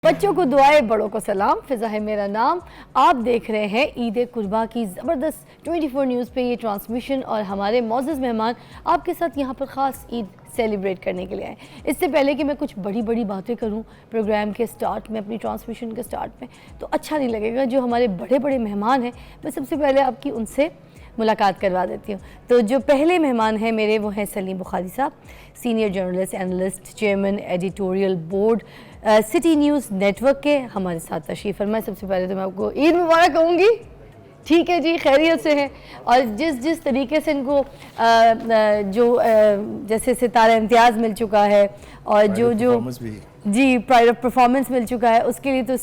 बच्चों को दुआएं, बड़ों को सलाम। फिजा है मेरा नाम। आप देख रहे हैं ईद कुर्बा की ज़बरदस्त 24 न्यूज़ पे ये ट्रांसमिशन और हमारे मौजूद मेहमान आपके साथ यहाँ पर ख़ास ईद सेलिब्रेट करने के लिए आए। इससे पहले कि मैं कुछ बड़ी बड़ी बातें करूँ प्रोग्राम के स्टार्ट में, अपनी ट्रांसमिशन के स्टार्ट में, तो अच्छा नहीं लगेगा। जो हमारे बड़े बड़े मेहमान हैं, मैं सबसे पहले आपकी उनसे मुलाकात करवा देती हूँ। तो जो पहले मेहमान हैं मेरे, वो हैं सलीम बुखारी साहब, senior journalist, analyst, chairman editorial board city news network के हमारे साथ तशरीफ़ फरमाए। सबसे पहले तो मैं आपको ईद मुबारक कहूँगी। ठीक है जी, खैरियत से हैं। और जिस तरीके से इनको जैसे सितारा इम्तियाज़ मिल चुका है और जो जी प्राइड ऑफ परफॉर्मेंस मिल चुका है, उसके लिए तो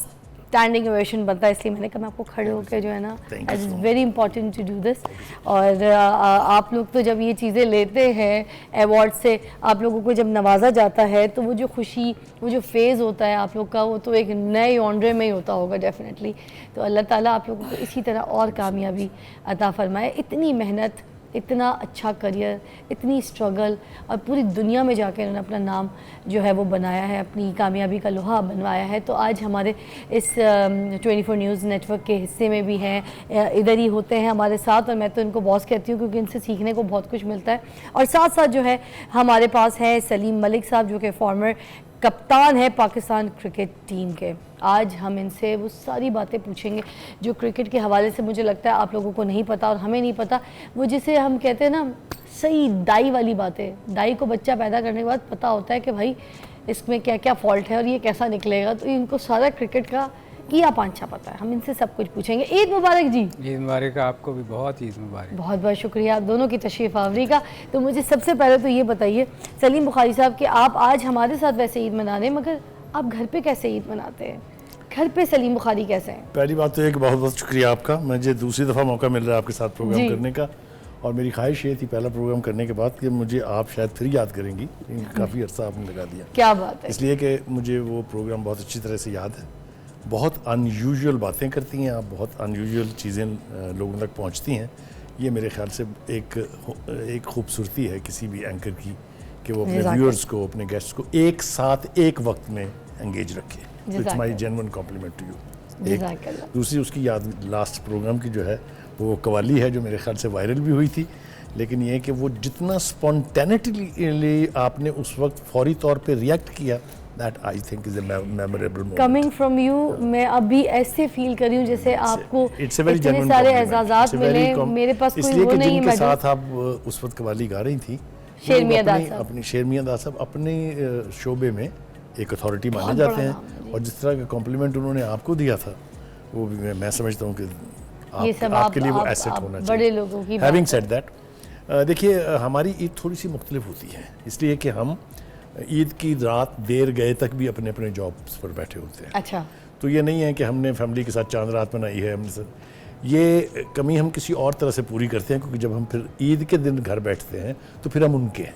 स्टैंडिंग ओवेशन बनता है। इसलिए मैंने कहा मैं आपको खड़े होकर जो है ना, it is very important to do this. और आप लोग तो जब ये चीज़ें लेते हैं अवार्ड से, आप लोगों को जब नवाजा जाता है, तो वो जो खुशी, वो जो फेज़ होता है आप लोग का, वो तो एक नए ऑनरे में ही होता होगा डेफिनेटली। तो अल्लाह ताला आप लोगों को इसी तरह और कामयाबी अता फरमाए। इतनी मेहनत, इतना अच्छा करियर, इतनी स्ट्रगल, और पूरी दुनिया में जाकर उन्होंने अपना नाम जो है वो बनाया है, अपनी कामयाबी का लोहा बनवाया है। तो आज हमारे इस 24 न्यूज़ नेटवर्क के हिस्से में भी हैं, इधर ही होते हैं हमारे साथ, और मैं तो इनको बॉस कहती हूँ क्योंकि इनसे सीखने को बहुत कुछ मिलता है। और साथ साथ जो है हमारे पास है सलीम मलिक साहब, जो कि फॉर्मर कप्तान है पाकिस्तान क्रिकेट टीम के। आज हम इनसे वो सारी बातें पूछेंगे जो क्रिकेट के हवाले से मुझे लगता है आप लोगों को नहीं पता और हमें नहीं पता। वो जिसे हम कहते हैं ना, सही दाई वाली बातें। दाई को बच्चा पैदा करने के बाद पता होता है कि भाई इसमें क्या क्या फॉल्ट है और ये कैसा निकलेगा। तो इनको सारा क्रिकेट का किया पांचा पता है। हम इनसे सब कुछ पूछेंगे। ईद मुबारक जी। ईद मुबारक, आपको भी बहुत ईद मुबारक। बहुत बहुत शुक्रिया आप दोनों की तशरीफ़ आवरी का। तो मुझे सबसे पहले तो ये बताइए सलीम बुखारी साहब कि आप आज हमारे साथ वैसे ईद मना रहे हैं, मगर आप घर पे कैसे ईद मनाते हैं? घर पे सलीम बुखारी कैसे हैं? पहली बात तो एक बहुत बहुत शुक्रिया आपका, मुझे दूसरी दफ़ा मौका मिल रहा है आपके साथ प्रोग्राम करने का। और मेरी ख्वाहिश ये थी पहला प्रोग्राम करने के बाद कि मुझे आप शायद फिर याद करेंगी। काफ़ी अर्सा आपने लगा दिया। क्या बात है। इसलिए कि मुझे वो प्रोग्राम बहुत अच्छी तरह से याद है। बहुत अनयूजुअल बातें करती हैं आप, बहुत अनयूजुअल चीज़ें लोगों तक पहुंचती हैं। ये मेरे ख्याल से एक खूबसूरती है किसी भी एंकर की, कि वो अपने व्यूअर्स को, अपने गेस्ट्स को एक साथ एक वक्त में एंगेज रखे। It's my genuine compliment to you. दूसरी उसकी याद लास्ट प्रोग्राम की जो है वो कवाली है, जो मेरे ख्याल से वायरल भी हुई थी। लेकिन ये कि वो जितना स्पॉन्टेनिटी आपने उस वक्त फौरी तौर पे रिएक्ट किया, that I think is a memorable moment. Coming from you, मैं अभी ऐसे फील कर रही हूँ जैसे आपको इतने सारे एजाज़ात मिले, मेरे पास कोई वो नहीं है। जिनके साथ आप उस वक्त कवाली गा रही थी, शेर मियां दास साहब, अपनी शेर मियां दास साहब अपने शोबे में एक अथॉरिटी माने जाते हैं, और जिस तरह का कॉम्प्लीमेंट उन्होंने आपको दिया था, वो भी मैं समझता हूँ कि आपके लिए वो एसेट होना चाहिए। बड़े लोगों की हैविंग सेड दैट, देखिए हमारी ईद थोड़ी सी मुख्तलिफ होती है, इसलिए कि हम ईद की रात देर गए तक भी अपने अपने जॉब्स पर बैठे होते हैं। अच्छा। तो ये नहीं है कि हमने फैमिली के साथ चांद रात मनाई है। हमने ये कमी हम किसी और तरह से पूरी करते हैं, क्योंकि जब हम फिर ईद के दिन घर बैठते हैं तो फिर हम उनके हैं।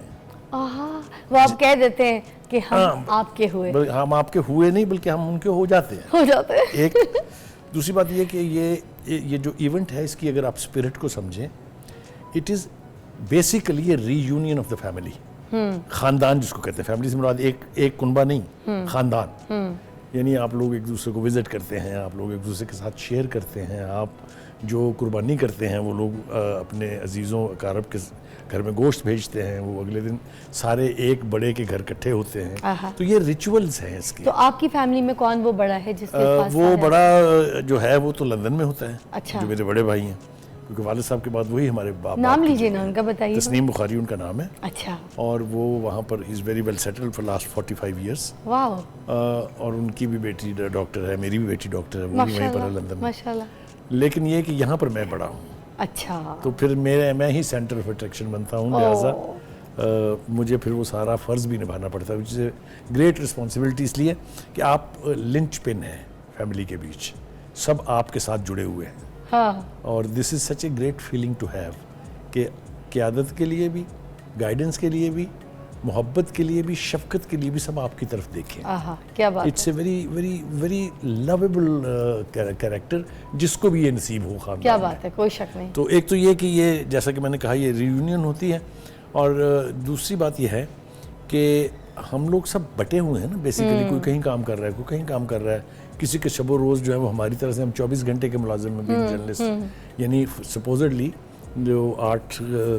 वो आप कह देते हैं कि हम आपके हुए। हम आपके हुए नहीं, बल्कि हम उनके हो जाते हैं। एक दूसरी बात ये कि ये जो इवेंट है, इसकी अगर आप स्पिरिट को समझें, it is basically A reunion of the family. खानदान जिसको कहते हैं, फैमिली से मुराद एक कुनबा नहीं, खानदान। यानी आप लोग एक दूसरे को विजिट करते हैं, आप लोग एक दूसरे के साथ शेयर करते हैं, आप जो कुर्बानी करते हैं वो लोग अपने अजीज़ों अकारब के घर में गोश्त भेजते हैं, वो अगले दिन सारे एक बड़े के घर इकट्ठे होते हैं। तो ये रिचुअल्स हैं इसके। तो आपकी फैमिली में कौन वो बड़ा है जिसके पास वो बड़ा जो है वो तो लंदन में होता है। अच्छा। जो मेरे बड़े भाई हैं, क्योंकि वालिद साहब के बाद वही हमारे बाप। नाम लीजिए ना उनका, बताइए। तस्नीम बुखारी उनका नाम है। अच्छा। और वो वहाँ पर is very well settled for last 45 years. वाह। और उनकी भी बेटी डॉक्टर है, मेरी भी बेटी डॉक्टर है, वो भी वहीं पर है लंदन में। माशाल्लाह। लेकिन ये कि यहाँ पर मैं बड़ा हूँ। अच्छा। तो फिर मैं ही सेंटर ऑफ अट्रैक्शन बनता हूँ, लिहाजा मुझे फिर वो सारा फ़र्ज़ भी निभाना पड़ता है, विच इज़ ग्रेट रिस्पॉन्सिबिलिटी। इसलिए कि आप लिंच पिन हैं फैमिली के बीच, सब आपके साथ जुड़े हुए हैं। हाँ। और this is such a great feeling to have, कि क़यादत के लिए भी, गाइडेंस के लिए भी, मोहब्बत के लिए भी, शफकत के लिए भी सब आपकी तरफ देखें। क्या बात। It's a very very very lovable character, जिसको भी ये नसीब हो खानदान। क्या बात है, कोई शक नहीं। तो एक तो ये कि ये जैसा कि मैंने कहा, ये रियूनियन होती है, और दूसरी बात ये है कि हम लोग सब बटे हुए हैं ना बेसिकली, कोई कहीं काम कर रहा है, कोई कहीं काम कर रहा है, किसी के शबो रोज़ जो है वो हमारी तरह से हम 24 घंटे के मुलाजिम हैं बीइंग जर्नलिस्ट। यानी सपोजिडली जो 8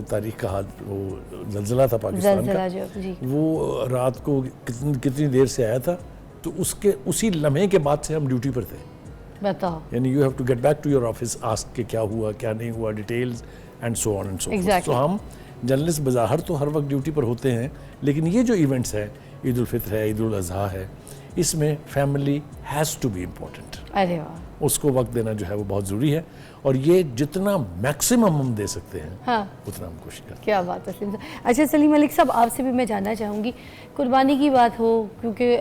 तारीख का वो ज़लज़ला था पाकिस्तान का, वो रात को कितनी देर से आया था, तो उसके उसी लम्हे के बाद से हम ड्यूटी पर थे। बताओ, यानी you have to get back to your office, ask के क्या हुआ क्या नहीं हुआ, details and so on and so forth. तो हम जर्नलिस्ट बज़ाहिर तो हर वक्त ड्यूटी पर होते हैं, लेकिन ये जो इवेंट्स हैं, ईद उल फित्र है, ईद उल अज़हा है, इसमें family has to be important. अरे वाह, उसको वक्त देना जो है वो बहुत ज़रूरी है, और ये जितना मैक्सिमम हम दे सकते हैं, हाँ, उतना हम कोशिश करें। क्या बात है सलीम साहब। अच्छा सलीम मलिक साहब, आपसे भी मैं जानना चाहूँगी, कुर्बानी की बात हो, क्योंकि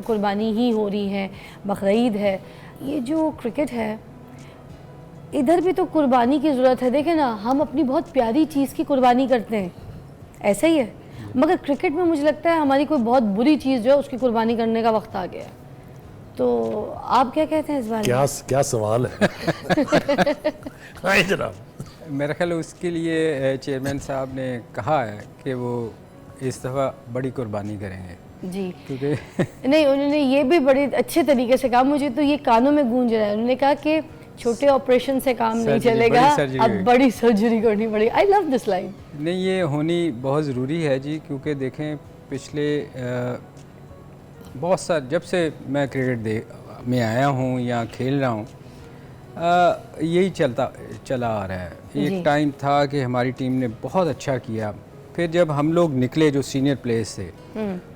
कुर्बानी ही हो रही है, बकरीद है, ये जो क्रिकेट है इधर भी तो कुर्बानी की ज़रूरत है। देखें ना, हम अपनी बहुत प्यारी चीज़ की कुर्बानी करते हैं, ऐसा ही है, मगर क्रिकेट में मुझे लगता है हमारी कोई बहुत बुरी चीज़ जो है उसकी कुर्बानी करने का वक्त आ गया है। तो आप क्या कहते हैं इस बारे में? क्या सवाल है। हाँ जनाब, मेरा ख्याल उसके लिए चेयरमैन साहब ने कहा है कि वो इस दफ़ा बड़ी कुर्बानी करेंगे जी, क्योंकि नहीं, उन्होंने ये भी बड़े अच्छे तरीके से कहा, मुझे तो ये कानों में गूंज रहा है। उन्होंने कहा कि छोटे ऑपरेशन से काम नहीं चलेगा, अब बड़ी सर्जरी करनी पड़ेगी। I love this line. नहीं, ये होनी बहुत ज़रूरी है जी, क्योंकि देखें पिछले बहुत साल जब से मैं क्रिकेट में आया हूँ या खेल रहा हूँ, यही चला आ रहा है। एक टाइम था कि हमारी टीम ने बहुत अच्छा किया, फिर जब हम लोग निकले जो सीनियर प्लेयर्स थे,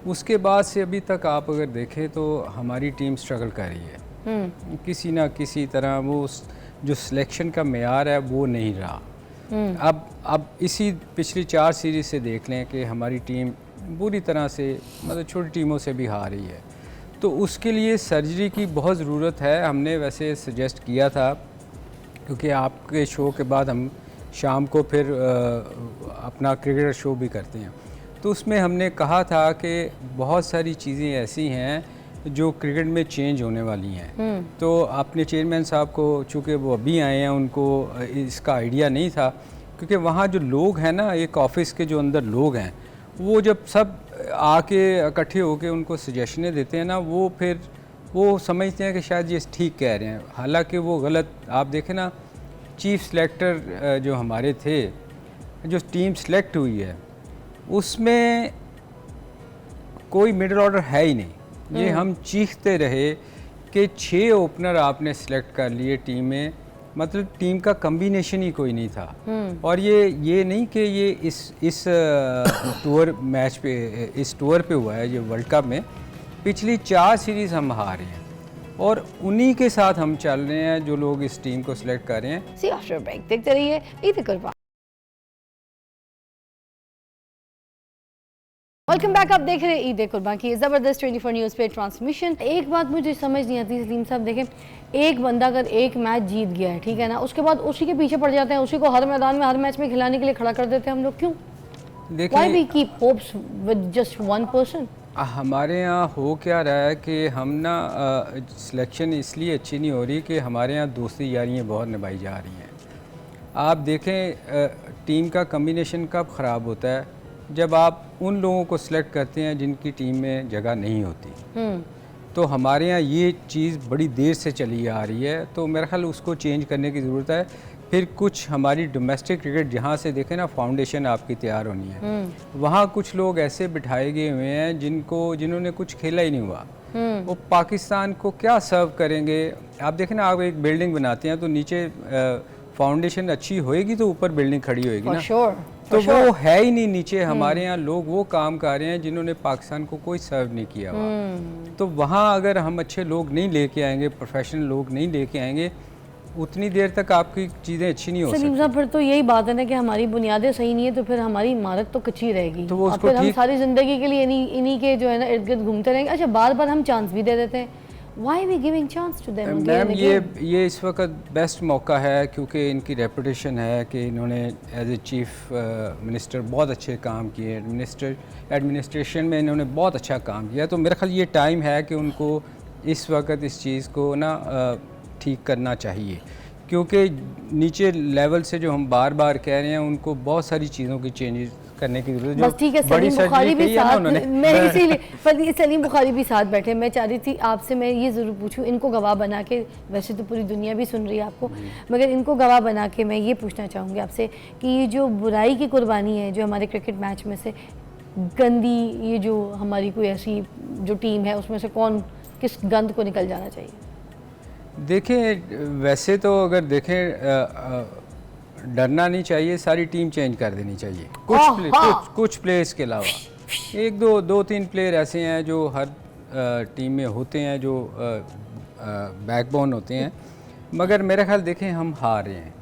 उसके बाद से अभी तक आप अगर देखें तो हमारी टीम स्ट्रगल कर रही है। किसी ना किसी तरह वो जो सिलेक्शन का मेयार है वो नहीं रहा। अब इसी पिछली 4 सीरीज़ से देख लें कि हमारी टीम बुरी तरह से, मतलब छोटी टीमों से भी हार रही है, तो उसके लिए सर्जरी की बहुत ज़रूरत है। हमने वैसे सजेस्ट किया था, क्योंकि आपके शो के बाद हम शाम को फिर अपना क्रिकेट शो भी करते हैं, तो उसमें हमने कहा था कि बहुत सारी चीज़ें ऐसी हैं जो क्रिकेट में चेंज होने वाली हैं। तो आपने चेयरमैन साहब को, चूँकि वो अभी आए हैं, उनको इसका आइडिया नहीं था, क्योंकि वहाँ जो लोग हैं ना, एक ऑफिस के जो अंदर लोग हैं, वो जब सब आके इकट्ठे होके उनको सजेशनें देते हैं ना, वो फिर वो समझते हैं कि शायद ये ठीक कह रहे हैं, हालांकि वो गलत। आप देखें ना, चीफ सेलेक्टर जो हमारे थे, जो टीम सेलेक्ट हुई है, उसमें कोई मिडिल ऑर्डर है ही नहीं। ये हम चीखते रहे कि 6 ओपनर आपने सेलेक्ट कर लिए टीम में, मतलब टीम का कम्बिनेशन ही कोई नहीं था। और ये नहीं कि ये इस टूर मैच पे, इस टूर पे हुआ है, ये वर्ल्ड कप में पिछली 4 सीरीज़ हम हारे हैं, और उन्हीं के साथ हम चल रहे हैं जो लोग इस टीम को सिलेक्ट कर रहे हैं। सी आफ्टर ब्रेक देखते रहिए ईद कुर्बानी। वेलकम बैक, आप देख रहे हैं ईद कुर्बान की ज़बरदस्त 24 न्यूज़ पे ट्रांसमिशन। एक बात मुझे समझ नहीं आती सलीम साहब, देखें, एक बंदा अगर एक मैच जीत गया है, ठीक है ना, उसके बाद उसी के पीछे पड़ जाते हैं, उसी को हर मैदान में हर मैच में खिलाने के लिए खड़ा कर देते हैं हम लोग, क्यों? Why we keep hopes with just one person? हमारे यहाँ हो क्या रहा है कि हम ना सिलेक्शन इसलिए अच्छी नहीं हो रही कि हमारे यहाँ दोस्ती यारियाँ बहुत निभाई जा रही हैं। आप देखें टीम का कम्बिनेशन कब ख़राब होता है, जब आप उन लोगों को सिलेक्ट करते हैं जिनकी टीम में जगह नहीं होती। तो हमारे यहाँ ये चीज़ बड़ी देर से चली आ रही है, तो मेरा ख्याल उसको चेंज करने की ज़रूरत है। फिर कुछ हमारी डोमेस्टिक क्रिकेट जहाँ से देखें ना, फाउंडेशन आपकी तैयार होनी है, वहाँ कुछ लोग ऐसे बिठाए गए हुए हैं जिन्होंने कुछ खेला ही नहीं हुआ, वो पाकिस्तान को क्या सर्व करेंगे। आप देखें ना, आप एक बिल्डिंग बनाते हैं तो नीचे फाउंडेशन अच्छी होएगी तो ऊपर बिल्डिंग खड़ी होएगी ना, तो वो है ही नहीं नीचे। हमारे यहाँ लोग वो काम कर रहे हैं जिन्होंने पाकिस्तान को कोई सर्व नहीं किया हुआ। तो वहाँ अगर हम अच्छे लोग नहीं लेके आएंगे, प्रोफेशनल लोग नहीं लेके आएंगे, उतनी देर तक आपकी चीज़ें अच्छी नहीं हो सकती। सलीम साहब, फिर तो यही बात है ना कि हमारी बुनियादें सही नहीं है, तो फिर हमारी इमारत तो कच्ची रहेगी, तो वो फिर हम सारी ज़िंदगी के लिए इन्हीं के जो है ना इर्द गिर्द घूमते रहेंगे। अच्छा, बार बार हम चांस भी दे देते हैं, Why are we giving chance to them? Ma'am, ये इस वक्त बेस्ट मौका है, क्योंकि इनकी रेपुटेशन है कि इन्होंने एज ए चीफ मिनिस्टर बहुत अच्छे काम किए, एडमिनिस्ट्रेशन में इन्होंने बहुत अच्छा काम किया। तो मेरा ख्याल ये टाइम है कि उनको इस वक्त इस चीज़ को ना ठीक करना चाहिए, क्योंकि नीचे लेवल से जो हम बार बार कह रहे हैं, उनको बहुत सारी चीज़ों की चेंजेस करने की जरूरत बस ठीक है, सलीम बुखारी भी साथ, मैं इसीलिए सलीम बुखारी भी साथ बैठे। मैं चाह रही थी आपसे मैं ये ज़रूर पूछूं, इनको गवाह बना के, वैसे तो पूरी दुनिया भी सुन रही है आपको, मगर इनको गवाह बना के मैं ये पूछना चाहूँगी आपसे कि ये जो बुराई की कुर्बानी है जो हमारे क्रिकेट मैच में से गंदी, ये जो हमारी कोई ऐसी जो टीम है उसमें से कौन किस गंद को निकल जाना चाहिए? देखें, वैसे तो अगर देखें डरना नहीं चाहिए, सारी टीम चेंज कर देनी चाहिए कुछ प्लेयर्स के अलावा। एक दो तीन प्लेयर ऐसे हैं जो हर टीम में होते हैं, जो बैकबोन होते हैं, मगर मेरा ख्याल देखें हम हार रहे हैं।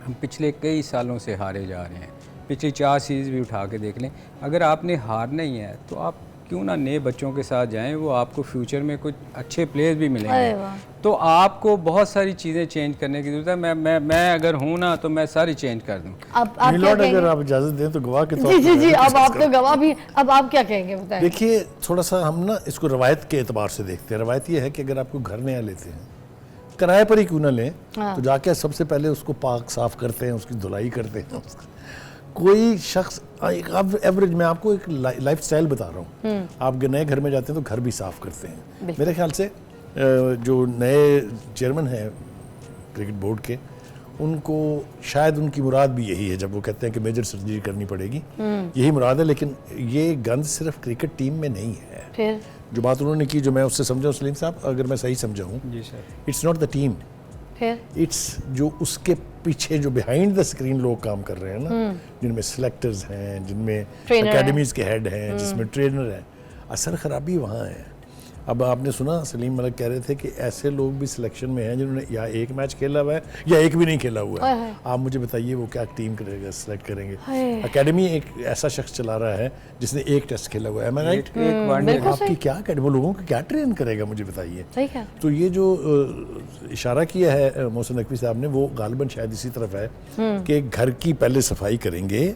हम पिछले कई सालों से हारे जा रहे हैं, पिछली 4 सीरीज़ भी उठा के देख लें। अगर आपने हारना ही है तो आप क्यों ना नए बच्चों के साथ जाएं, वो आपको फ्यूचर में कुछ अच्छे प्लेयर्स भी मिलेंगे। तो आपको बहुत सारी चीज़ें चेंज करने की जरूरत है। मैं अगर हूँ ना तो मैं सारी चेंज कर दूँ। अगर आप इजाज़त दें तो गवाह के तौर पर जी अब आप तो गवाह भी, अब आप क्या कहेंगे बताएं। देखिए, थोड़ा सा हम ना इसको रवायत के एतबार से देखते हैं। रवायत ये है कि अगर आपको घर नया लेते हैं, किराए पर ही क्यों ना लें, तो जाके सबसे पहले उसको पाक साफ करते हैं, उसकी धुलाई करते हैं। कोई शख्स एवरेज, मैं आपको एक लाइफ स्टाइल बता रहा हूँ, आप नए घर में जाते हैं तो घर भी साफ करते हैं। मेरे ख्याल से जो नए चेयरमैन हैं क्रिकेट बोर्ड के, उनको शायद उनकी मुराद भी यही है जब वो कहते हैं कि मेजर सर्जरी करनी पड़ेगी, यही मुराद है। लेकिन ये गंद सिर्फ क्रिकेट टीम में नहीं है। फिर जो बात उन्होंने की, जो मैं उससे समझा सलीम साहब, अगर मैं सही समझा हूँ, it's not the team, it's जो उसके पीछे जो बिहाइंड द स्क्रीन लोग काम कर रहे हैं ना, जिनमें सिलेक्टर्स हैं, जिनमें एकेडमीज के हेड हैं, जिसमें ट्रेनर हैं, असर खराबी वहाँ है। अब आपने सुना सलीम मलिक कह रहे थे कि ऐसे लोग भी सिलेक्शन में हैं जिन्होंने या एक मैच खेला हुआ है या एक भी नहीं खेला हुआ है। आप मुझे बताइए वो क्या टीम करेगा, सिलेक्ट करेंगे? एकेडमी एक ऐसा शख्स चला रहा है जिसने एक टेस्ट खेला हुआ है, मैं राइट? आपकी क्या वो लोगों को क्या ट्रेन करेगा, मुझे बताइए। तो ये जो इशारा किया है मोहसिन नकवी साहब ने, वो गालिबन शायद इसी तरफ है कि घर की पहले सफाई करेंगे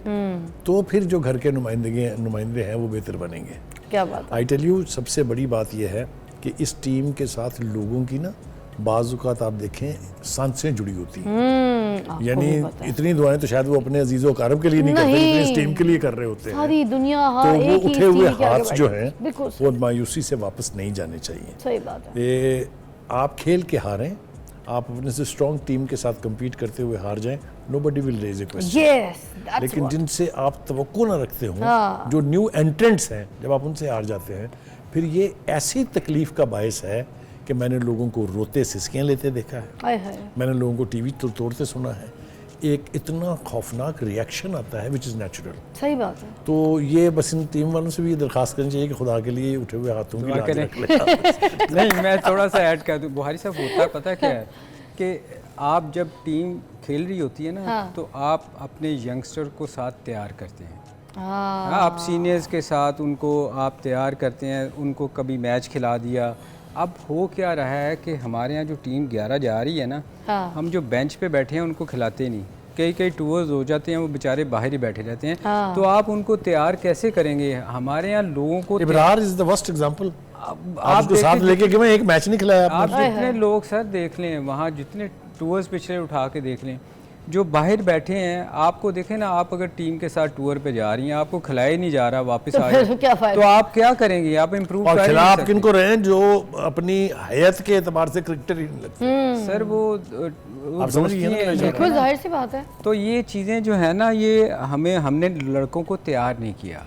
तो फिर जो घर के नुमाइंदे हैं वो बेहतर बनेंगे। क्या बात है। आई टेल यू, सबसे बड़ी बात यह है कि इस टीम के साथ लोगों की ना बाज़-औक़ात आप देखें सांसें जुड़ी होती हैं। यानी इतनी दुआएं तो शायद वो अपने अजीज़ो अकारब के लिए नहीं करते जितनी इस टीम के लिए कर रहे होते हैं। सारी दुनिया, तो वो उठे हुए हाथ जो हैं वो मायूसी से वापस नहीं जाने चाहिए। सही बात है। आप खेल के हारें, आप अपने से स्ट्रॉन्ग टीम के साथ कम्पीट करते हुए हार जाएं, nobody will raise a question। लेकिन जिनसे आप तवक्को ना रखते हो, जो न्यू एंट्रेंट्स हैं, जब आप उनसे हार जाते हैं, फिर ये ऐसी तकलीफ का बायस है कि मैंने लोगों को रोते सिसकियाँ लेते देखा है, मैंने लोगों को टीवी तोड़ते सुना है। एक इतना खौफनाक रिएक्शन आता है विच इज़ नेचुरल। सही बात है। तो ये बस इन टीम वालों से भी ये दरख्वास्त करनी चाहिए कि खुदा के लिए उठे हुए हाथों की लाज रख ले। नहीं, मैं थोड़ा सा ऐड कर दूं, बुहारी साहब, होता पता क्या है कि आप जब टीम खेल रही होती है ना, तो आप अपने यंगस्टर को साथ तैयार करते हैं। आप सीनियर्स के साथ उनको आप तैयार करते हैं, उनको कभी मैच खिला दिया। अब हो क्या रहा है कि हमारे यहाँ जो टीम 11 जा रही है ना, हम जो बेंच पे बैठे हैं उनको खिलाते नहीं। कई टूर्स हो जाते हैं, वो बेचारे बाहर ही बैठे रहते हैं। तो आप उनको तैयार कैसे करेंगे? हमारे यहाँ लोगों को Ibrar is the worst example. आप साथ लेके कि मैं एक मैच नहीं खिलाया। आप जितने लोग सर देख लें, वहाँ जितने टूर्स पिछले उठा के देख लें, जो बाहर बैठे हैं, आपको देखें ना, आप अगर टीम के साथ टूर पे जा रही हैं, आपको खिलाया नहीं जा रहा, वापस आ जाए, तो आप क्या करेंगे? आप इम्प्रूव कर खिलाफ किनको रहे जो अपनी हैत के एतबार से क्रिकेटर ही नहीं लगते सर, वो आप समझिए, बिल्कुल जाहिर सी बात है। तो ये चीज़ें जो है ना, ये हमने लड़कों को तैयार नहीं किया।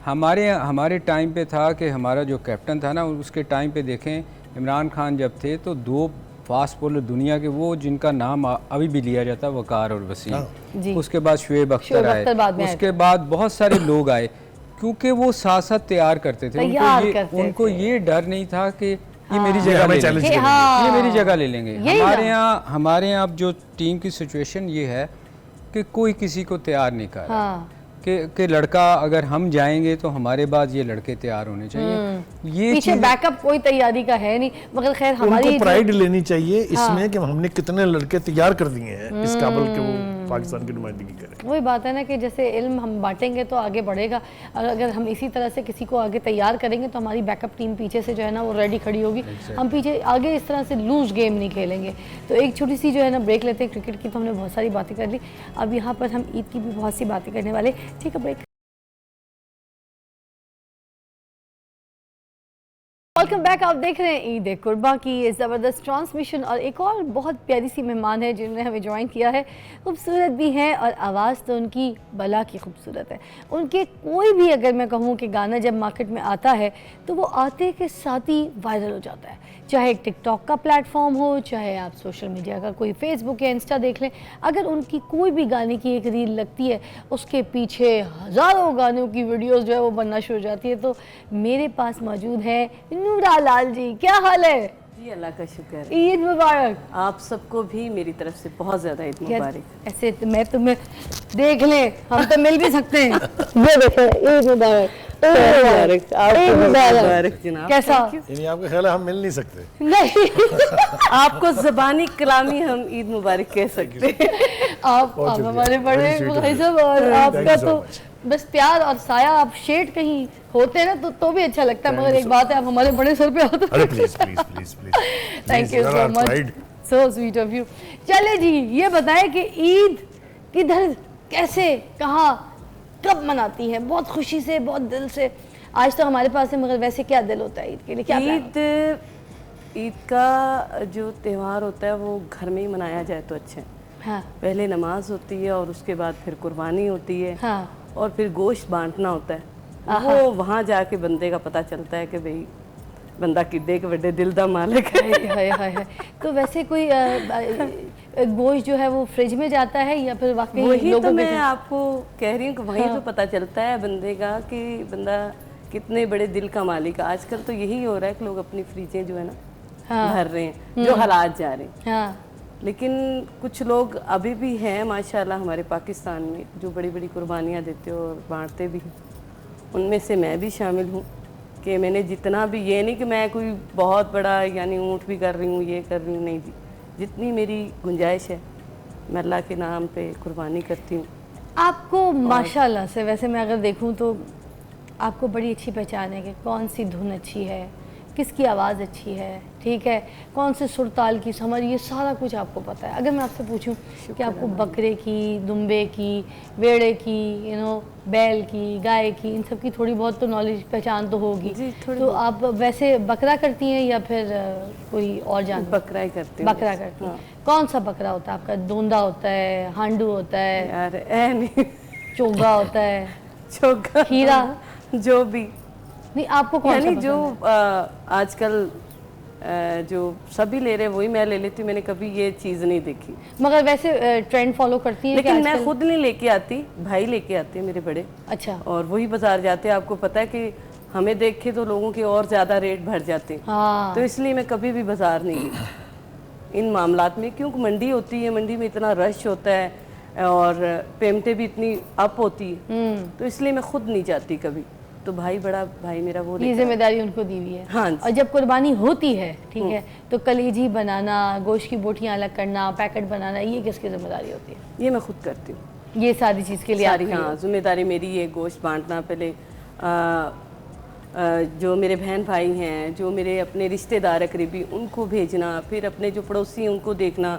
हमारे टाइम पे था कि हमारा जो कैप्टन था ना, उसके टाइम पे देखें इमरान खान जब थे तो 2 फास्ट बॉलर दुनिया के, वो जिनका नाम अभी भी लिया जाता है, वकार और वसीम। उसके बाद शुएब अख्तर आए, उसके बाद बहुत सारे लोग आए, क्योंकि वो साथ साथ तैयार करते थे। उनको ये डर नहीं था कि ये मेरी जगह ले लेंगे, ये मेरी जगह ले लेंगे। हमारे यहाँ अब जो टीम की सिचुएशन ये है कि कोई किसी को तैयार नहीं कर रहा कि लड़का अगर हम जाएंगे तो हमारे बाद ये लड़के तैयार होने चाहिए। ये पीछे बैकअप कोई तैयारी का है नहीं, मगर खैर हमारी प्राइड लेनी चाहिए इसमें कि हमने कितने लड़के तैयार कर दिए हैं इस काबिल के वो पाकिस्तान की नुमाइंदगी करें। वही बात है ना कि जैसे इल्म हम बांटेंगे तो आगे बढ़ेगा, और अगर हम इसी तरह से किसी को आगे तैयार करेंगे तो हमारी बैकअप टीम पीछे से जो है ना वो रेडी खड़ी होगी। हम पीछे आगे इस तरह से लूज गेम नहीं खेलेंगे। तो एक छोटी सी जो है ना ब्रेक लेते हैं। क्रिकेट की तो हमने बहुत सारी बातें कर ली, अब यहाँ पर हम ईद की भी बहुत सी बातें करने वाले। ठीक है, ब्रेक। Welcome back. आप देख रहे हैं ईद कुर्बा की ये ज़बरदस्त ट्रांसमिशन, और एक और बहुत प्यारी सी मेहमान है जिन्होंने हमें ज्वाइन किया है। खूबसूरत भी हैं और आवाज़ तो उनकी बला की खूबसूरत है। उनके कोई भी अगर मैं कहूँ कि गाना जब मार्केट में आता है तो वो आते के साथ ही वायरल हो जाता है, चाहे टिकटॉक का प्लेटफॉर्म हो, चाहे आप सोशल मीडिया का कोई फेसबुक या इंस्टा देख लें। अगर उनकी कोई भी गाने की एक रील लगती है उसके पीछे हज़ारों गानों की वीडियोस जो है वो बनना शुरू हो जाती है। तो मेरे पास मौजूद है नूरा लाल जी। क्या हाल है? जी अल्लाह का शुक्र। ईद मुबारक। आप सबको भी मेरी तरफ से बहुत ज़्यादा ईद मुबारक। ऐसे तो मैं तुम्हें देख ले, हम तो मिल भी सकते हैं। ये देखो, ईद मुबारक। ईद मुबारक जनाब। कैसा? यानी आपका ख्याल है हम मिल नहीं सकते? नहीं, आपको ज़बानी कलामी हम ईद मुबारक कह सकते हैं। आप हमारे बड़े भाई साहब, और आपका तो बस प्यार और साया। आप शेड कहीं होते ना तो भी अच्छा लगता है, मगर एक बात है आप हमारे बड़े सर पे होते। अरे please please please please, thank you so much, so sweet of you. चले जी, ये बताएं कि ईद किधर, कैसे, कहाँ, कब मनाती है? बहुत खुशी से, बहुत दिल से? आज तो हमारे पास है, मगर वैसे क्या दिल होता है ईद के लिए? क्या ईद का जो त्यौहार होता है वो घर में ही मनाया जाए तो अच्छा है। हाँ। पहले नमाज होती है और उसके बाद फिर कुर्बानी होती है। हाँ। और फिर गोश्त बांटना होता है। वो वहाँ जाके बंदे का पता चलता है कि भाई बंदा किड्डे के बड़े दिल दा मालिक है। तो वैसे कोई गोश्त जो है वो फ्रिज में जाता है या फिर वाकई वही लोगों तो मैं आपको कह रही हूँ कि वहीं तो पता चलता है बंदे का कि बंदा कितने बड़े दिल का मालिक है। आजकल तो यही हो रहा है कि लोग अपनी फ्रिजें जो है ना भर रहे हैं, जो हालात जा रहे हैं। हाँ। लेकिन कुछ लोग अभी भी हैं माशाल्लाह हमारे पाकिस्तान में जो बड़ी बड़ी कुर्बानियाँ देते और बांटते भी हैं। उनमें से मैं भी शामिल हूँ कि मैंने जितना भी, ये नहीं कि मैं कोई बहुत बड़ा यानी ऊँट भी कर रही हूँ, ये कर रही हूँ, नहीं जी, जितनी मेरी गुंजाइश है मैं अल्लाह के नाम पे कुर्बानी करती हूँ। आपको माशाल्लाह से, वैसे मैं अगर देखूँ तो आपको बड़ी अच्छी पहचान है कि कौन सी धुन अच्छी है, किसकी आवाज़ अच्छी है, ठीक है, कौन से सुर ताल की समझ, ये सारा कुछ आपको पता है। अगर मैं आपसे पूछूं कि आपको बकरे की, दुम्बे की, वेड़े की, बैल की, गाय की, इन सब की थोड़ी बहुत तो नॉलेज, पहचान तो होगी जी, तो आप वैसे बकरा करती हैं या फिर कोई और जानवर? बकरा ही करती हूँ। बकरा करती हैं। कौन सा बकरा होता है आपका? दोंदा होता है, हांडू होता है, यार नहीं, चोगा होता है, चोगा, खीरा, जो भी नहीं आपको कौन सा यानी पसंद जो है? आजकल जो सभी ले रहे हैं वही मैं ले लेती हूँ। मैंने कभी ये चीज़ नहीं देखी, मगर वैसे ट्रेंड फॉलो करती हैं? लेकिन मैं खुद नहीं लेके आती, भाई लेके आते हैं मेरे बड़े। अच्छा। और वही बाजार जाते हैं। आपको पता है कि हमें देख के तो लोगों के और ज़्यादा रेट बढ़ जाते हैं। हाँ। तो इसलिए मैं कभी भी बाजार नहीं गई इन मामलात में, क्योंकि मंडी होती है, मंडी में इतना रश होता है और पेमतें भी इतनी अप होती है, तो इसलिए मैं खुद नहीं जाती कभी। तो भाई, बड़ा भाई मेरा, वो ये जिम्मेदारी उनको दी हुई है। हाँ। और जब कुर्बानी होती है, ठीक है, तो कलेजी बनाना, गोश्त की बोटियां अलग करना, पैकेट बनाना, ये किसकी जिम्मेदारी होती है? ये मैं खुद करती हूँ। ये सारी चीज़ के लिए सारी, हाँ, जिम्मेदारी मेरी है। गोश्त बांटना, पहले जो मेरे बहन भाई हैं, जो मेरे अपने रिश्तेदार करीबी, उनको भेजना, फिर अपने जो पड़ोसी हैं उनको देखना,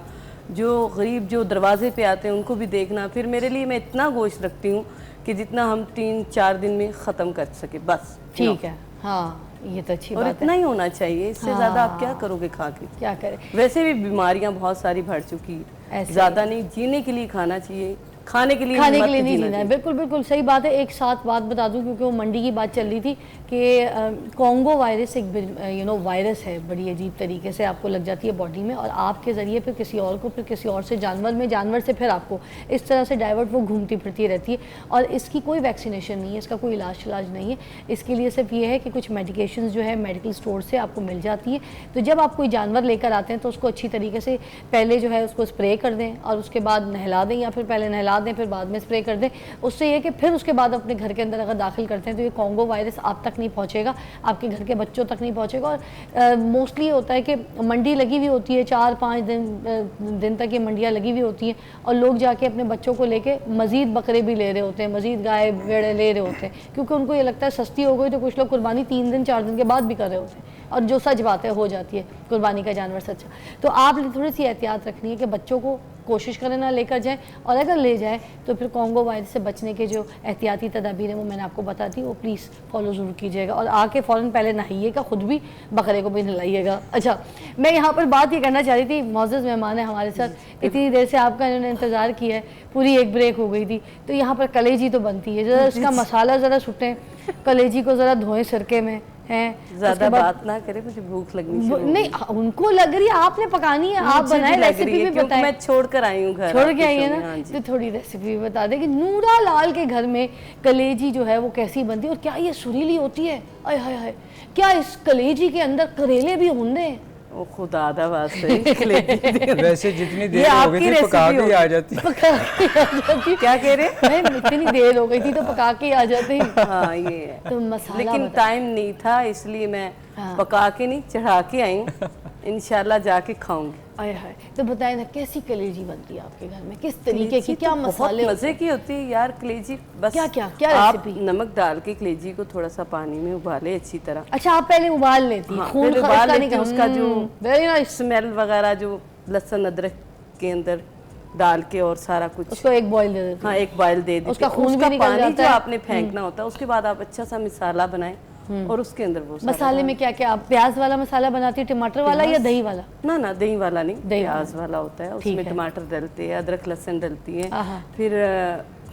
जो गरीब जो दरवाजे पे आते हैं उनको भी देखना। फिर मेरे लिए मैं इतना गोश्त रखती हूँ कि जितना हम 3-4 दिन में ख़त्म कर सके, बस। ठीक है, हाँ, ये तो अच्छी और बात इतना है। ही होना चाहिए, इससे ज़्यादा आप क्या करोगे खा के? क्या करें? वैसे भी बीमारियां बहुत सारी बढ़ चुकी है, ज़्यादा नहीं, जीने के लिए खाना चाहिए, खाने के लिए नहीं जीना है। बिल्कुल बिल्कुल सही बात है। एक साथ बात बता दूं, क्योंकि वो मंडी की बात चल रही थी कि कॉन्गो वायरस एक वायरस है, बड़ी अजीब तरीके से आपको लग जाती है बॉडी में, और आपके ज़रिए फिर किसी और को, फिर किसी और से जानवर में, जानवर से फिर आपको, इस तरह से डाइवर्ट वो घूमती फिरती रहती है। और इसकी कोई वैक्सीनेशन नहीं है, इसका कोई इलाज नहीं है। इसके लिए सिर्फ ये है कि कुछ मेडिकेशन जो है मेडिकल स्टोर से आपको मिल जाती है। तो जब आप कोई जानवर लेकर आते हैं तो उसको अच्छी तरीके से पहले जो है उसको स्प्रे कर दें और उसके बाद नहला दें, या फिर पहले नहला बता दें फिर बाद में स्प्रे कर दें। उससे ये कि फिर उसके बाद अपने घर के अंदर अगर दाखिल करते हैं तो ये कॉन्गो वायरस आप तक नहीं पहुँचेगा, आपके घर के बच्चों तक नहीं पहुँचेगा। और मोस्टली होता है कि मंडी लगी हुई होती है, 4-5 दिन तक ये मंडियाँ लगी हुई होती हैं और लोग जाके अपने बच्चों को लेके मज़ीद बकरे भी ले रहे होते हैं, मज़ीद गाय भेड़े ले रहे होते हैं, क्योंकि उनको ये लगता है सस्ती हो गई तो कुछ लोग कुर्बानी 3 दिन 4 दिन के बाद भी कर रहे होते हैं, और जो सच बात है हो जाती है कुर्बानी का जानवर सच्चा। तो आपने थोड़ी सी एहतियात रखनी है कि बच्चों को कोशिश करें ना लेकर जाएं, और अगर ले जाएं तो फिर कॉन्गो वायरस से बचने के जो एहतियाती तदाबीर है वो मैंने आपको बता दी, वो प्लीज़ फॉलो ज़रूर कीजिएगा। और आके फ़ौरन पहले नहाइएगा, ख़ुद भी बकरे को भी नहलाइएगा। अच्छा, मैं यहाँ पर बात ये करना चाह रही थी, मौजूद मेहमान है हमारे साथ, इतनी देर से आपका इन्होंने इंतज़ार किया है, पूरी एक ब्रेक हो गई थी, तो यहाँ पर कलेजी तो बनती है, ज़रा इसका मसाला ज़रा सुटें, कलेजी को ज़रा धोएं सिरके में हैं। ज्यादा बात ना करे, मुझे भूख लगनी शुरू नहीं, उनको लग रही है, आपने पकानी है, आप बनाए, रेसिपी भी बताएं। मैं छोड़ कर आई हूँ घर, छोड़ के आई है ना, तो थोड़ी रेसिपी बता दें कि नूरा लाल के घर में कलेजी जो है वो कैसी बनती है और क्या ये सुरीली होती है? आय हाय हाय, क्या इस कलेजी के अंदर करेले भी होंगे? ओ खुदा दा वास्ते वैसे जितनी देर हो गई थी पका के आ जाती, क्या कह रहे हैं? इतनी देर हो गई थी तो पका के आ जाते हैं। हाँ ये है, तो मसाला लेकिन टाइम नहीं था इसलिए मैं पका के नहीं चढ़ा के आई हूँ, इंशाल्लाह जाके खाऊंगी। आय हाय, तो बताएं ना कैसी कलेजी बनती है आपके घर में, किस तरीके की, क्या मसाले? बहुत मजे की होती है यार कलेजी। बस क्या आप रेसिपी? नमक डाल के कलेजी को थोड़ा सा पानी में उबाले अच्छी तरह। अच्छा, आप पहले उबाल लेती हैं? खून उबाल लेती हैं, उसका जो वेरी नाइस स्मेल वगैरह जो लहसुन अदरक के अंदर डाल के और सारा कुछ, उसको एक बॉईल दे देते हैं। हाँ एक बॉईल दे देते, उसका खून भी निकल पानी जाता जो है। आपने फेंकना होता है, उसके बाद आप अच्छा सा मसाला बनाएं और उसके अंदर वो मसाले में क्या क्या आप प्याज वाला मसाला बनाती है, टमाटर वाला या दही वाला? ना दही वाला नहीं, प्याज वाला होता है, उसमें टमाटर डलते हैं, अदरक लहसुन डलती है, फिर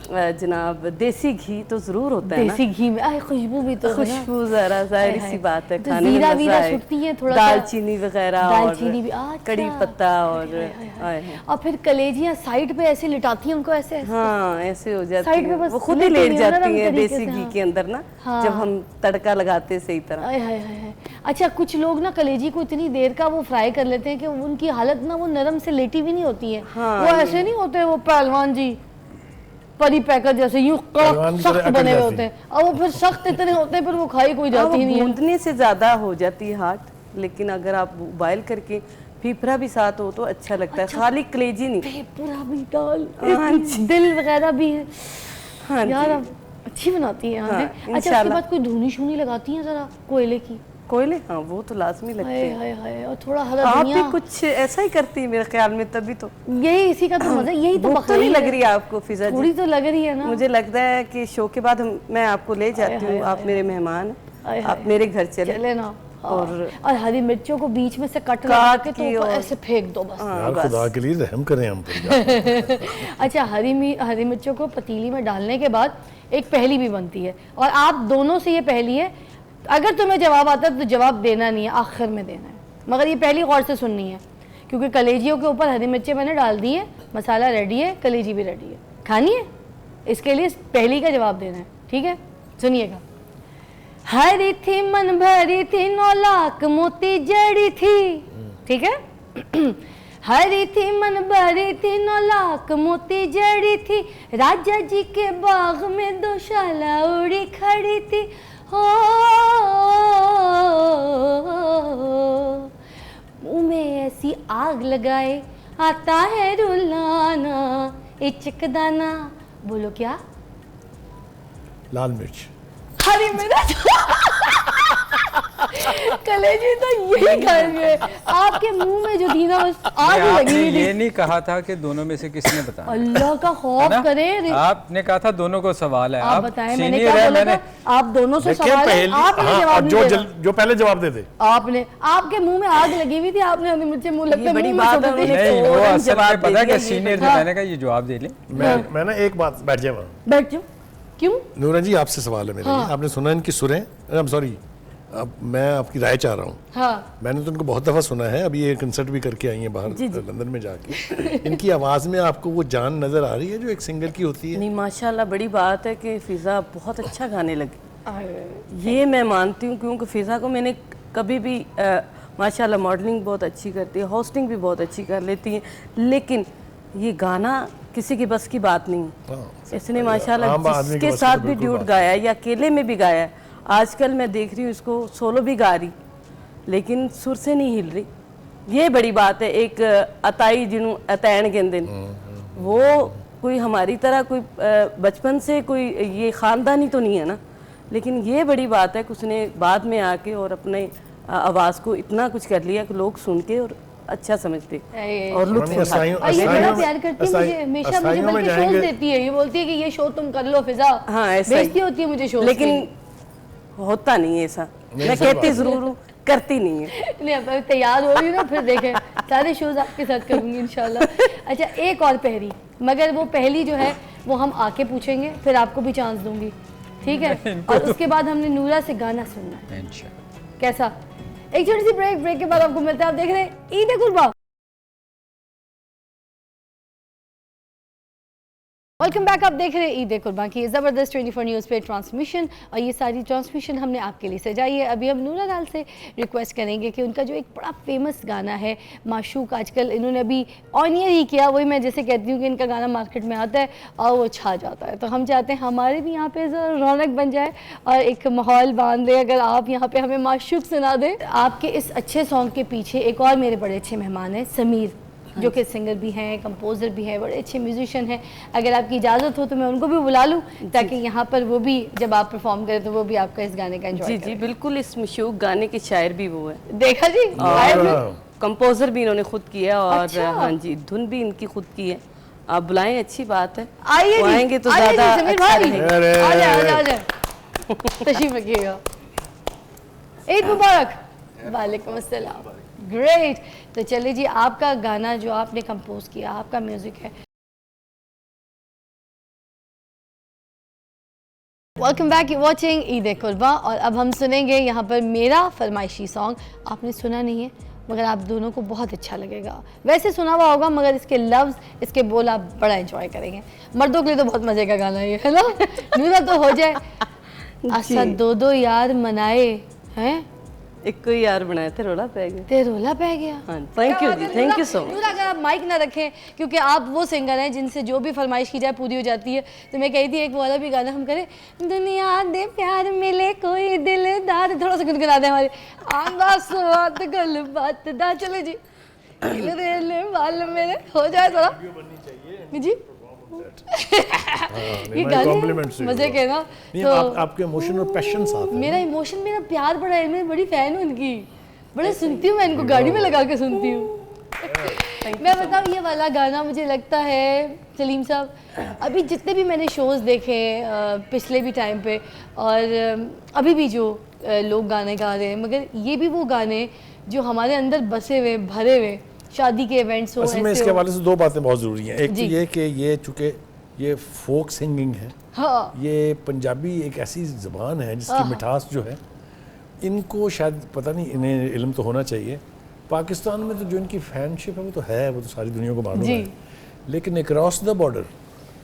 जनाब देसी घी तो जरूर होता है ना, देसी घी में आए खुशबू भी तो खुशबू जरा जाहिर सी बात है, तो खाने में जीरा छुटती है, थोड़ा दालचीनी वगैरह, दालचीनी भी, कड़ी पत्ता और फिर कलेजियां साइड पे ऐसे लिटाती हैं उनको, ऐसे हाँ ऐसे हो जाती साइड पे है, बस वो खुद ही लेट जाती है देसी से, घी के अंदर ना, जब हम तड़का लगाते हैं सही तरह। आय हाय हाय। अच्छा, कुछ लोग ना कलेजी को इतनी देर का वो फ्राई कर लेते हैं कि उनकी हालत ना वो नरम से लेटी भी नहीं होती है, वो ऐसे नहीं होते वो पहलवान जी परी पैकर जैसे यूं सख्त बने हुए होते हैं, और वो फिर सख्त इतने होते हैं फिर वो खाई कोई जाती नहीं है। भूनने से ज्यादा हो जाती है हार्ड, लेकिन अगर आप बॉयल करके फिफरा भी साथ हो तो अच्छा लगता है, खाली कलेजी नहीं, फिफरा भी डाल, दिल वगैरह भी है। हाँ यार आप अच्छी बनाती हैं। अच्छा, उसके बाद कोई धुनी शुनी लगाती हैं जरा कोयले की? कोयले, हाँ वो तो लाजमी लगते हैं। हाय हाय, और थोड़ा हरा आप भी कुछ ऐसा ही करती है मेरे ख्याल में, तभी तो यही इसी का तो मजा, यही तो भूख नहीं लग रही है आपको फिजा जी? थोड़ी तो लग रही है ना, मुझे लगता है कि शो के बाद मैं आपको ले जाती हूँ, आप मेरे मेहमान, आप मेरे घर चले ना, और हरी मिर्चों को बीच में से काट के तो ऐसे फेंक दो बस। यार खुदा के लिए रहम करें हम पर। अच्छा, हरी मिर्चों को पतीली में डालने के बाद एक पहेली भी बनती है, और आप दोनों से ये पहेली है, अगर तुम्हें जवाब आता है तो जवाब देना नहीं है, आखिर में देना है, मगर ये पहली गौर से सुननी है, क्योंकि कलेजियों के ऊपर हरी मिर्चें मैंने डाल दी है, मसाला रेडी है, कलेजी भी रेडी है, खानी है, इसके लिए पहली का जवाब देना है, ठीक है? सुनिएगा। हरी थी मन भरी थी, 9 लाख मोती जड़ी थी, ठीक है? हरी थी मन भरी थी, 9 लाख मोती जड़ी थी, राजा जी के बाग में 2 शाला उड़ी खड़ी थी, हो मुंह में ऐसी आग लगाए आता है रुलाना, इचकदाना, बोलो क्या? लाल मिर्च, हरी मिर्च। कलेजी तो यही करेंगे, आपके मुंह में जो थी ना बस आग लगी हुई थी। ये नहीं कहा था कि दोनों में से किसने बताया? अल्लाह का खौफ करे, आपने कहा था दोनों को सवाल है, आप बताएं, मैंने क्या बोला था? आप दोनों से सवाल है, आपने जवाब जो जो पहले जवाब दे दे, आपने, आपके मुंह में आग लगी हुई थी, आपने मुझे मुंह लगता है बड़ी मुंह में बात है, छोटी थी। नहीं, वो असल में पता है कि सीनियर थे, मैंने कहा ये जवाब दे ले। मैं ना एक बात, बैठ जाए वहाँ, बैठ जाओ। क्यों? नूरा जी आपसे सवाल है मेरा, आपने सुना इनकी सुरें? आई एम सॉरी, अब मैं आपकी राय चाह रहा हूँ। हाँ, मैंने तो उनको बहुत दफ़ा सुना है, अभी ये कंसर्ट भी करके आई हैं बाहर लंदन में जाके। इनकी आवाज़ में आपको वो जान नज़र आ रही है जो एक सिंगर की होती है? नहीं माशाल्लाह, बड़ी बात है कि फिजा बहुत अच्छा गाने लगे, ये मैं मानती हूँ, क्योंकि फिजा को मैंने कभी भी माशाल्लाह मॉडलिंग बहुत अच्छी करती है, होस्टिंग भी बहुत अच्छी कर लेती है, लेकिन ये गाना किसी की बस की बात नहीं है। हाँ, इसने माशाल्लाह आम आदमी की जिसके बस की साथ तो भी बिल्कुल ड्यूट बात गाया है या अकेले में भी गाया है, आजकल मैं देख रही हूँ इसको सोलो भी गा रही, लेकिन सुर से नहीं हिल रही। ये बड़ी बात है। एक अताई जिन्हों अतैन कहते हैं, वो कोई हमारी तरह कोई बचपन से कोई ये ख़ानदानी तो नहीं है ना, लेकिन ये बड़ी बात है कि उसने बाद में आके और अपने आवाज़ को इतना कुछ कर लिया कि लोग सुन के और अच्छा समझते और लुत्फ यानी उठाते। और ये बड़ा प्यार करती है मुझे, असाइयों हमेशा मुझे में बल्कि शोज जाएंगे। देती है, ये बोलती है कि ये शो तुम कर लो फिजा। हाँ, ऐसा ही। बेइज्जती होती है मुझे शो लेकिन होता नहीं है ऐसा। मैं कहती ज़रूर हूँ, करती नहीं है। नहीं, अब मैं तैयार हो रही हूँ ना, फिर देखें सारे शोज आपके साथ करूंगी इंशाल्लाह। अच्छा, एक और पहेली, मगर वो पहेली जो है वो हम आके पूछेंगे, फिर आपको भी चांस दूंगी, ठीक है? और उसके बाद हमने नूरा से गाना सुनना है, इंशाल्लाह। कैसा? एक छोटी सी ब्रेक के बाद आपको मिलता है। आप देख रहे हैं ईद कुर्बा। Welcome back. आप देख रहे हैं ईद कुर्बान की ज़बरदस्त 24 न्यूज़ पे ट्रांसमिशन, और ये सारी ट्रांसमिशन हमने आपके लिए सजाई है। अभी हम नूरा लाल से रिक्वेस्ट करेंगे कि उनका जो एक बड़ा फेमस गाना है माशूक, आजकल इन्होंने अभी ऑन ईयर ही किया। वही मैं जैसे कहती हूँ कि इनका गाना मार्केट में आता है और वो छा जाता है, तो हम चाहते हैं हमारे भी यहाँ पे रौनक बन जाए और एक माहौल बांध दे। अगर आप यहाँ पे हमें माशूक सुना दें। आपके इस अच्छे सॉन्ग के पीछे एक और मेरे बड़े अच्छे मेहमान हैं, समीर, जो कि सिंगर भी हैं, कंपोज़र भी हैं, बड़े अच्छे म्यूजिशियन हैं। अगर आपकी इजाज़त हो तो मैं उनको भी बुला लूँ, ताकि यहाँ पर वो भी जब आप परफॉर्म करें तो वो भी आपका इस गाने का एंजॉय जी जी बिल्कुल। इस मशहूर गाने के शायर भी वो है, देखा जी, कंपोजर भी इन्होंने खुद किया और अच्छा। हाँ जी, धुन भी इनकी खुद की है। आप बुलाएं, अच्छी बात है। आइए वो जी, आएंगे तो आइए जी, ज़्यादा समीर अच्छा भाई, रहेगा। आ जाए तशरीफ रखिएगा। ईद मुबारक। वालेकुम अस्सलाम। ग्रेट। तो चलिए जी, आपका गाना जो आपने कंपोज किया, आपका म्यूजिक है। Welcome back, you watching Eid कुर्बा, और अब हम सुनेंगे यहाँ पर मेरा फरमाइशी सॉन्ग। आपने सुना नहीं है, मगर आप दोनों को बहुत अच्छा लगेगा। वैसे सुना हुआ होगा, मगर इसके लफ्ज़, इसके बोल आप बड़ा एंजॉय करेंगे। मर्दों के लिए तो बहुत मज़े का गाना है ना? नूरा तो हो जाए। अच्छा, दो यार मनाए हैं, एक कोई यार बनाए थे, रोला पै गया। ते रोला पै गया। हाँ, थैंक यू जी, thank you so much. Noora, अगर आप माइक ना रखें, क्योंकि आप वो सिंगर हैं जिनसे जो भी फरमाइश की जाए पूरी हो जाती है, तो मैं कही थी एक वाला भी गाना हम करें, दुनिया दे प्यार मिले कोई दिलदार, थोड़ा सा गुनगुना दे हमारे आंदा स्वाद गल बात दा। चलो जी, दिल वाल मेरे हो जाए थोड़ा जी। ये गाने मजे के ना, तो आपके इमोशन और पैशन साथ है। मेरा इमोशन, मेरा प्यार बड़ा है, मैं बड़ी फैन हूँ इनकी, बड़े सुनती हूँ मैं इनको, गाड़ी में लगा के सुनती हूँ। मैं बताऊँ, ये वाला गाना मुझे लगता है सलीम साहब, अभी जितने भी मैंने शोज़ देखे पिछले भी टाइम पे, और अभी भी जो लोग गाने गा रहे हैं, मगर ये भी वो गाने जो हमारे अंदर बसे हुए, भरे हुए, शादी के इवेंट्स हो। इसमें इसके हवाले से दो बातें बहुत ज़रूरी हैं। एक तो जी। ये कि ये चूँकि ये फोक सिंगिंग है, हाँ, ये पंजाबी एक ऐसी ज़बान है जिसकी मिठास जो है, इनको शायद पता नहीं, इन्हें इल्म तो होना चाहिए। पाकिस्तान में तो जो इनकी फैनशिप है वो तो है, वो तो सारी दुनिया को मालूम है, लेकिन अक्रॉस द बॉर्डर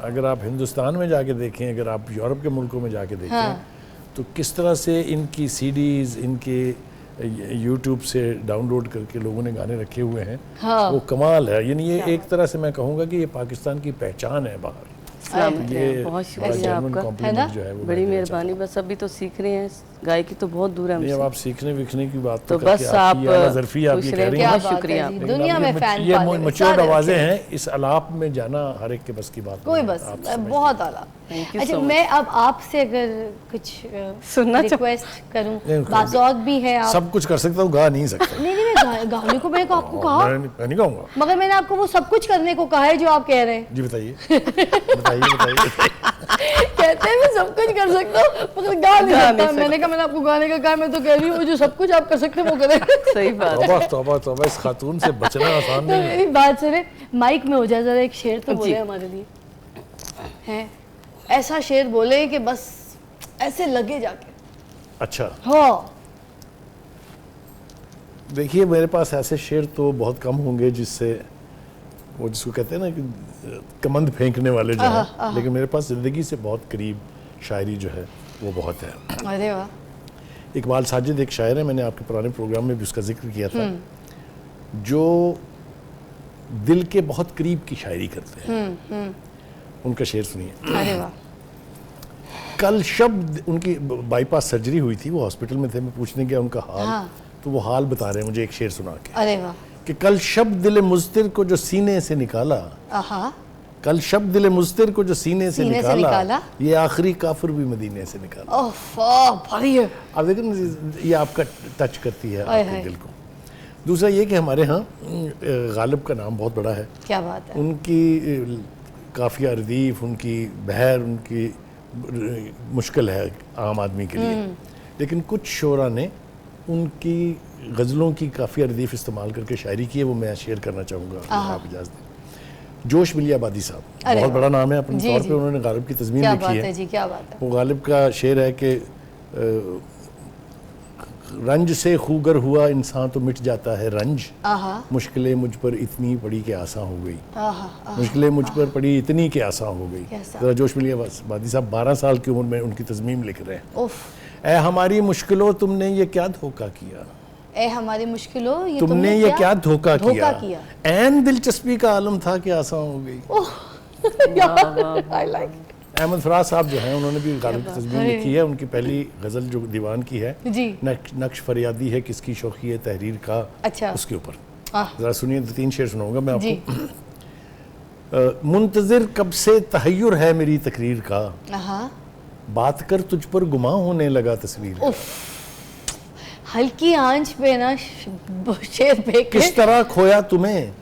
अगर आप हिंदुस्तान में जाके देखें, अगर आप यूरोप के मुल्कों में जाके देखें, हाँ। तो किस तरह से इनकी सीडीज़, इनके यूट्यूब से डाउनलोड करके लोगों ने गाने रखे हुए हैं, हाँ। वो कमाल है। यानी ये एक तरह से मैं कहूँगा कि ये पाकिस्तान की पहचान है बाहर। ये बहुत बड़ा शुक्रिया genuine आपका, compliment है ना? जो है वो बड़ी मैं देना मेहरबानी। बस अभी तो सीख रहे हैं, गायकी तो बहुत दूर है नहीं, अब हमसे। आप सीखने विखने की बात तो तो बस करके आप आपकी आला ज़र्फ़ी आप खुश ये रहें, कह रही क्या हैं। बहुत बात शुक्रिया है जी, आपका। दुनिया में फैन ये पाले मच्योर सारे आवाज़ें अच्छे। हैं, इस अलाप में जाना हर एक के बस की बात कोई नहीं है, बस, आप समझते बहुत आला। Thank you अच्छा, so much. मैं अब आपसे अगर कुछ सुनना रिक्वेस्ट करूं, नहीं, बाज़ौक़ भी है आप। सब कुछ कर सकता हूँ, गा नहीं सकता। नहीं नहीं, मैं गाने को मैंने आपको कहा, मैं नहीं गाऊंगा। मगर मैंने आपको वो सब कुछ करने को कहा है जो आप कह रहे हैं। जी बताइए, बताइए। कहते हैं मैं सब कुछ कर सकता हूँ, मगर गा नहीं सकता। मैंने कहा, मैंने आपको गाने का कहा, मैं तो कह रही हूँ जो सब कुछ आप कर सकते हैं वो करें। सही बात। तौबा तौबा तौबा, इस खातून से बचना आसान तो नहीं है। मेरी बात सुने, माइक में हो जाए जरा, एक शेर तो जी। बोले हमारे लिए, हैं ऐसा शेर बोले कि बस ऐसे लगे जाके। अच्छा, हाँ, देखिए मेरे पास ऐसे शेर तो बहुत कम होंगे जिससे वो, जिसको कहते हैं ना कि कमंद फेंकने वाले जो हैं, लेकिन मेरे पास ज़िंदगी से बहुत करीब शायरी जो है वो बहुत है। अरे वाह, इकबाल साजिद एक शायर है, मैंने आपके पुराने प्रोग्राम में भी उसका जिक्र किया था, जो दिल के बहुत करीब की शायरी करते हैं। उनका शेर सुनिए। अरे वाह। कल शब्द, उनकी बाईपास सर्जरी हुई थी, वो हॉस्पिटल में थे, मैं पूछने गया उनका हाल। हाँ। तो वो हाल बता रहे हैं मुझे एक शेर सुना के अरे वाह। कि कल शब्द दिल मुस्तिर को जो सीने से निकाला, आहा। कल शब्द दिल मुस्तिर को जो सीने से सीने से निकाला, निकाला। ये आखिरी काफिर भी मदीने से निकाला। ओफ भारी है। आप देखो ना, ये आपका टच करती है आय आपके हाय। दिल को। दूसरा ये कि हमारे यहाँ गालिब का नाम बहुत बड़ा है। क्या बात है। उनकी काफिया रदीफ, उनकी बहर, उनकी मुश्किल है आम आदमी के लिए, लेकिन कुछ शोरा ने उनकी गज़लों की काफिया रदीफ इस्तेमाल करके शायरी की है, वो मैं शेयर करना चाहूँगा, आप इजाज़त दें। जोश मिलिया आबादी साहब, बहुत बड़ा नाम है अपने जी, तौर जी। पे, उन्होंने गालिब की तज़मीन क्या लिखी बात है। है जी, क्या बात है। वो गालिब का शेर है कि रंज से खूगर हुआ इंसान तो मिट जाता है रंज, आहा मुश्किलें मुझ पर इतनी पड़ी कि आसान हो गई, आहा आहा। मुश्किलें मुझ पर पड़ी इतनी कि आसान हो गई। कैसा? ज़रा जोश मिलिया आबादी साहब 12 साल की उम्र में उनकी तज़मीम लिख रहे हैं। उफ। ए हमारी मुश्किलों तुमने ये क्या धोखा किया, ए हमारी मुश्किलों ये तुमने ये क्या धोखा धोखा किया, ऐन दिलचस्पी का आलम था कि आसान हो गई। I like. अहमद फराज साहब जो हैं, उन्होंने भी गालिब की तज़मीन लिखी है। उनकी पहली गज़ल जो दीवान की है, जी। नक्श फरियादी है किसकी शौकी है तहरीर का, अच्छा। उसके ऊपर आह। ज़रा सुनिए, 2-3 शेर सुनाऊंगा मैं जी। आपको। मुंतज़िर कब से तहय्युर है मेरी तकरीर का, आहा। बात कर तुझ पर गुमां होने लगा तस्वीर का। हल्की आंच पे ना शेर फेंक के, किस तरह खोया तुम्हें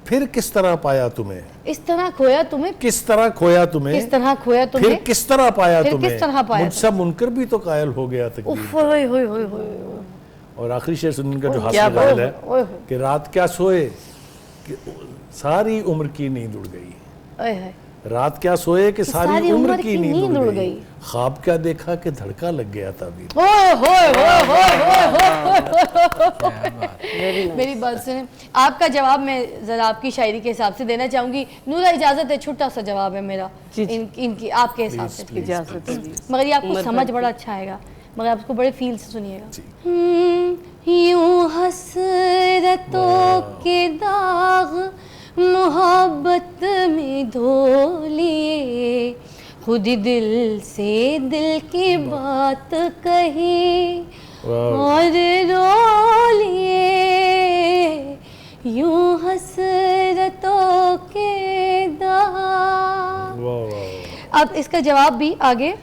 फिर किस तरह पाया तुम्हें, इस तरह खोया तुम्हें, किस तरह खोया तुम्हें किस तरह खोया फिर तुम्हें, किस तरह पाया फिर तुम्हें, किस तरह पाया मुझसे मुनकर भी तो कायल हो गया उफ तकदीर। होए होए होए होए और आखिरी शेर सुनने का जो क्या हासिल बात गायल है। है ओए होए। कि रात क्या सोए कि सारी उम्र की नींद उड़ गई, ओए होए। रात क्या सोए कि सारी उम्र की नींद उड़ गई, गई। ख्वाब क्या देखा कि धड़का लग गया ताबीर। ओए होए होए होए होए। मेरी बात सुने, आपका जवाब मैं जरा आपकी शायरी के हिसाब से देना चाहूंगी। नूरा इजाजत है, छोटा सा जवाब है मेरा इनकी आपके हिसाब से, इजाजत है। मगर ये आपको समझ बड़ा अच्छा आएगा, मगर आपको बड़े फील से सुनिएगा। यूं हसरतों के दाग मोहब्बत में धो लिए, खुद ही दिल से दिल की बात कही और रो लिए, यूं हसरतों के दाग। अब इसका जवाब भी आगे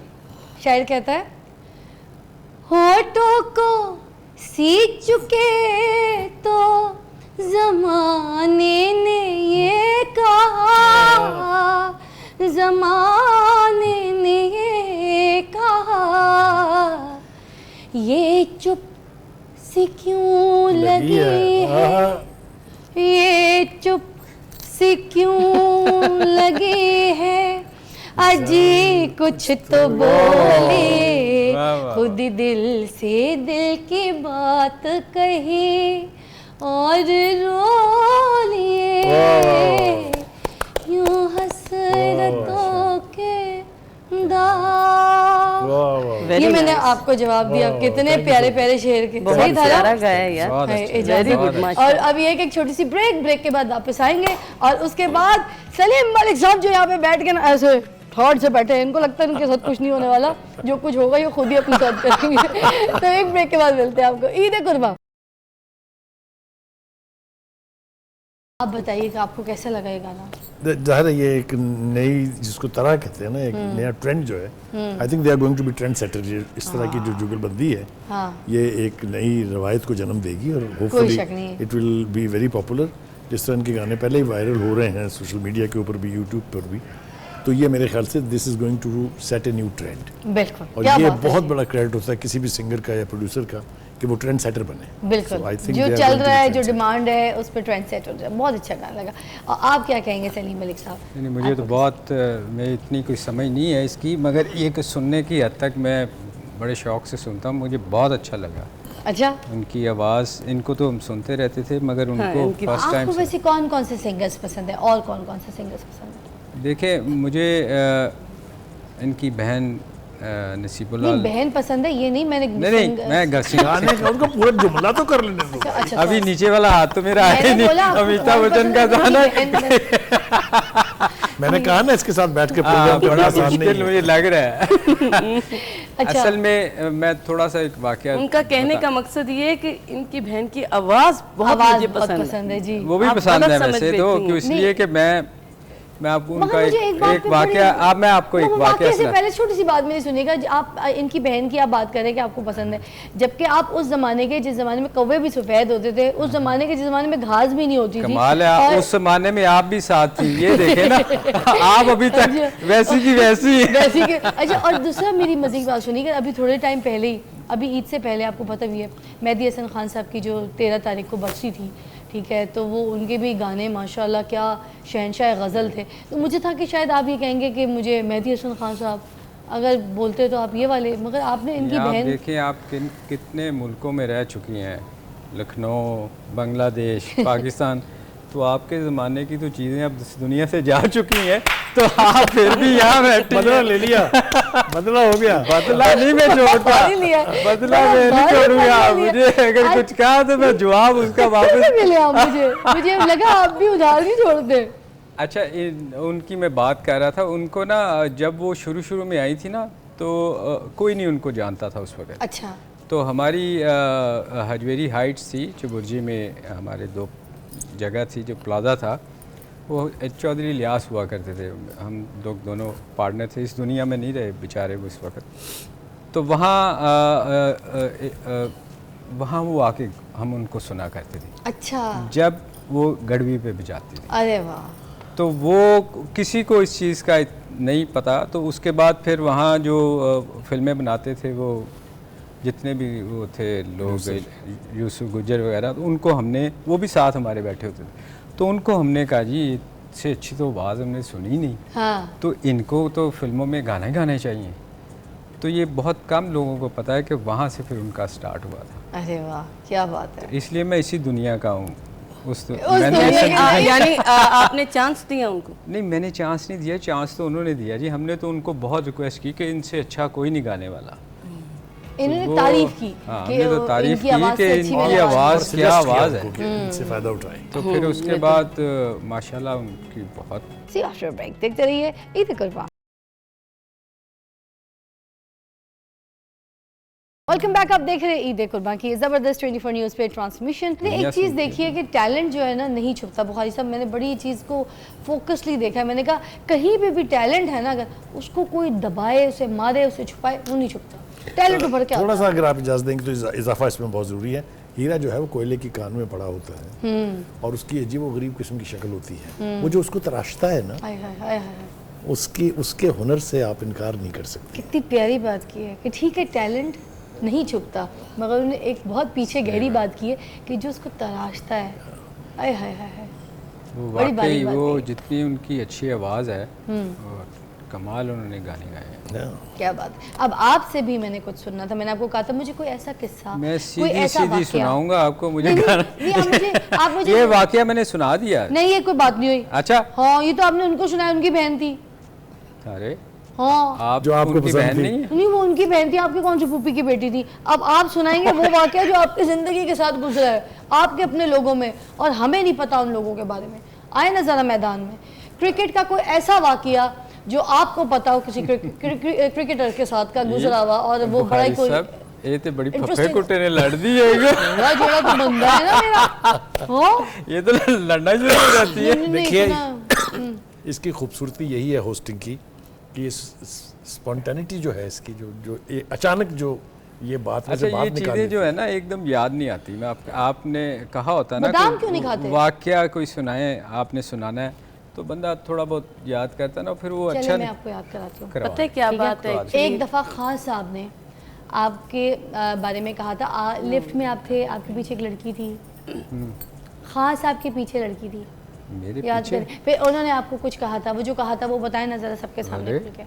शायर कहता है, होठों को सीख चुके तो ज़माने ने ये कहा, ज़माने ने ये कहा, ये चुप सी क्यों लगी है, ये चुप सी क्यों लगी है, अजी कुछ तो बोले, खुद ही दिल से दिल की बात कही और रो लिए, यूं हसरतों के दाग। ये मैंने आपको जवाब दिया। कितने प्यारे प्यारे शेर के, बहुत सही था प्यारा ना? गाया यार। बहुत है, अच्छा, इजाजत। बहुत अच्छा। और अब ये कि एक छोटी सी ब्रेक के बाद वापस आएंगे और उसके बाद सलीम मलिक साहब जो यहाँ पे बैठ के ना ऐसे थॉट से बैठे हैं, इनको लगता है इनके साथ कुछ नहीं होने वाला, जो कुछ होगा ये खुद ही अपने साथ करेंगे। तो एक ब्रेक के बाद मिलते हैं आपको। ईद कुर्बान। आप बताइए कि आपको कैसा लगा ये गाना? ज़ाहिर है ये एक नई, जिसको तरह कहते हैं ना, एक नया ट्रेंड जो है, I think they are going to be trend setter. इस तरह की जो जुगलबंदी है, हाँ। ये एक नई रवायत को जन्म देगी और कोई होपफुली शक नहीं है। It will be very popular. जिस तरह इनके गाने पहले ही वायरल हो रहे हैं सोशल मीडिया के ऊपर भी, यूट्यूब पर भी, तो ये मेरे ख्याल से this is going to set a new trend. बिल्कुल। और क्या ये बात है। बहुत बड़ा क्रेडिट होता है किसी भी सिंगर का या प्रोड्यूसर का कि वो ट्रेंड सेटर बने। बिल्कुल। So I think जो they are चल going to रहा be है, जो trendsetter. डिमांड है, उस पर ट्रेंड सेट हो जाए। बहुत अच्छा गाना लगा। और आप क्या कहेंगे सलीम मलिक साहब? नहीं, मुझे तो बहुत मैं इतनी कोई समझ नहीं है इसकी, मगर ये कि सुनने की हद तक मैं बड़े शौक़ से सुनता हूँ, मुझे बहुत अच्छा लगा। अच्छा। उनकी आवाज़, इनको तो हम सुनते रहते थे मगर उनको फर्स्ट टाइम आपको वैसे कौन कौन से सिंगर्स पसंद है और कौन कौन से सिंगर्स पसंद है? देखिए मुझे इनकी बहन नसीबुल्लाह। नहीं बहन पसंद है ये नहीं, मैंने नहीं मैं घर से गाने का उनका पूरा जुमला तो कर लेने दो। अच्छा, अभी नीचे वाला हाथ तो मेरा है नहीं, अमिताभ बच्चन का गाना। मैंने कहा ना इसके साथ बैठ के बड़ा प्रोग्राम आसान मुश्किल नहीं है। मुझे लग रहा है। अच्छा। असल में मैं थोड़ा सा एक वाकया उनका कहने का मकसद ये है कि इनकी बहन की आवाज बहुत आवाज मुझे बहुत पसंद है। पसंद है जी। वो भी आप पसंद गलत है समझ वैसे तो, बैठी क्यों हैं। इसलिए कि मैं आपको उनका मगर मुझे एक बात एक पे वाकया बड़ी- आप मैं आपको एक वाकया वाकया से सुना। पहले छोटी सी बात मेरी सुनिएगा। आप इनकी बहन की आप बात करें कि आपको पसंद है, जबकि आप उस जमाने के जिस जमाने में कौवे भी सफेद होते थे, उस जमाने के जिस जमाने में घास भी नहीं होती थी। कमाल है, और- उस जमाने में आप भी साथ थी, ये देखे ना। आप अभी तक वैसी की वैसी हैं। वैसे कि अच्छा। और दूसरा मेरी मजे की बात सुनिएगा, अभी थोड़े टाइम पहले ही, अभी ईद से पहले आपको पता भी है मेहदी हसन खान साहब की जो 13 तारीख को बरसी थी, ठीक है, तो वो उनके भी गाने माशाल्लाह क्या शहनशाह गज़ल थे। तो मुझे था कि शायद आप ये कहेंगे कि मुझे मेहदी हसन खान साहब अगर बोलते तो आप ये वाले, मगर आपने इनकी आप बहन देखें आप कितने मुल्कों में रह चुकी हैं, लखनऊ, बांग्लादेश, पाकिस्तान, तो आपके ज़माने की तो चीज़ें अब इस दुनिया से जा चुकी हैं, तो आप फिर भी यहाँ बैठी बदला हैं। ले लिया, बदला हो गया। बदला नहीं मैं छोड़ता, नहीं लिया। बदला मैं नहीं छोड़ूंगा। बदला लिया। मुझे अगर कुछ कहा तो मैं जवाब उसका वापस। मिले आप मुझे लगा आप भी उधार नहीं छोड़ते। अच्छा उनकी मैं बात कर रहा था, उनको ना जब वो शुरू में आई थी ना तो कोई नहीं उनको जानता था उस वक्त। अच्छा। तो हमारी हजवेरी हाइट्स थी जो बुर्जी में हमारे दो जगह थी, जो प्लाजा था, वो चौधरी लियास हुआ करते थे। हम लोग दोनों पार्टनर थे, इस दुनिया में नहीं रहे बेचारे वो इस वक्त। तो वहाँ वो आके हम उनको सुना करते थे अच्छा। जब वो गड़वी पे बजाती थी। अरे वाह। तो वो किसी को इस चीज़ का नहीं पता। तो उसके बाद फिर वहाँ जो फिल्में बनाते थे वो जितने भी वो थे लोग, यूसुफ गुजर वगैरह, तो उनको हमने, वो भी साथ हमारे बैठे होते थे, तो उनको हमने कहा जी इससे अच्छी तो आवाज़ हमने सुनी नहीं, हाँ। तो इनको तो फिल्मों में गाने गाने चाहिए। तो ये बहुत कम लोगों को पता है कि वहाँ से फिर उनका स्टार्ट हुआ था। अरे वाह क्या बात है। इसलिए मैं इसी दुनिया का हूँ। यानी आपने चांस दिया उनको? नहीं मैंने चांस नहीं दिया, चांस तो उन्होंने दिया जी। हमने तो उनको बहुत रिक्वेस्ट की कि इनसे अच्छा कोई नहीं गाने वाला। इन्होंने तारीफ की हाँ, कि हमने तो तारीफ इनकी की आवाज़ कि से अच्छी इनकी मेरी आवाज़ आवाज़ क्या आवाज़ है, इनसे फायदा उठाएं। तो फिर उसके बाद माशाल्लाह उनकी बहुत। सी आफ्टर ब्रेक देखते रहिए ईद कुर्बान। Welcome back. आप देख रहे हैं ईद कुर्बान की ज़बरदस्त 24 न्यूज़ पे ट्रांसमिशन। एक चीज़ देखिए कि टैलेंट जो है ना नहीं छुपता। बुखारी साहब मैंने बड़ी चीज़ को फोकसली देखा है। मैंने कहा कहीं पे भी टैलेंट है ना, अगर उसको कोई दबाए, उसे मारे, उसे छुपाए, वो नहीं छुपता। टैलेंट उभर के थोड़ा सा अगर आप इजाज़त देंगे तो इजाफा इसमें बहुत ज़रूरी है। हीरा जो है वो कोयले की कान में पड़ा होता है और उसकी अजीब व गरीब किस्म की शक्ल होती है। वो जो उसको तराशता है ना, हाय हाय हाय हाय, उसके हुनर से आप इनकार नहीं कर सकते। कितनी प्यारी बात की है कि ठीक है टैलेंट नहीं छुपता, मगर उन्होंने एक बहुत पीछे गहरी बात की है कि जो उसको तराशता है। हाय हाय हाय हाय, वो बड़ी बारीक वाकई बात वो कही। जितनी उनकी अच्छी आवाज़ है और कमाल उन्होंने गाने गाए हैं। क्या बात। अब आपसे भी मैंने कुछ सुनना था। मैंने आपको कहा था मुझे कोई ऐसा किस्सा, मैं कोई सीधी ऐसा सीधी वाकया। सुनाऊंगा आपको, मुझे नहीं, गाना नहीं, आप मुझे ये वाकया मैंने सुना दिया। नहीं, ये कोई बात नहीं हुई। अच्छा हाँ, ये तो आपने उनको सुनाया, उनकी बहन थी। अरे हाँ आप जो आपको उनकी पसंद बहन थी। नहीं है? नहीं, वो उनकी बहन थी। आपकी कौन सी फूफी की बेटी थी? अब आप सुनाएंगे वो वाकया जो आपकी जिंदगी के साथ गुजरा है, आपके अपने लोगों में, और हमें नहीं पता उन लोगों के बारे में। आए ना जरा मैदान में। क्रिकेट का कोई ऐसा वाकया जो आपको पता हो किसी क्रिकेटर के साथ का गुजरा हुआ और वो बड़ा ही कोई ये तो बड़ी फफे Interesting। कुटे ने लड़ दी है। बड़ा जोड़ा तो बंदा है ना मेरा। हाँ ये तो लड़ना शुरू हो जाती है। नहीं, देखिए इतना- इसकी खूबसूरती यही है होस्टिंग की कि स्पॉन्टेनिटी जो है इसकी, जो अचानक जो ये बात में अच्छा से बात ये निकाल चीज़ें जो है ना एकदम याद नहीं आती। मैं आपने कहा होता ना बादाम कि क्यों नहीं खाते? वाकया कोई सुनाए, आपने सुनाना है तो बंदा थोड़ा बहुत याद करता है ना, फिर वो चलिए अच्छा मैं आपको याद कराती हूँ। करवा। पता है क्या ठीक बात है? एक दफ़ा खान साहब ने आपके बारे में कहा था। लिफ्ट में आप थे, आपके पीछे एक लड़की थी। खान साहब के पीछे लड़की थी, मेरे याद पीछे करें। फिर उन्होंने आपको कुछ कहा था, वो जो कहा था वो बताएं ना जरा सबके सामने अरे, खुल के।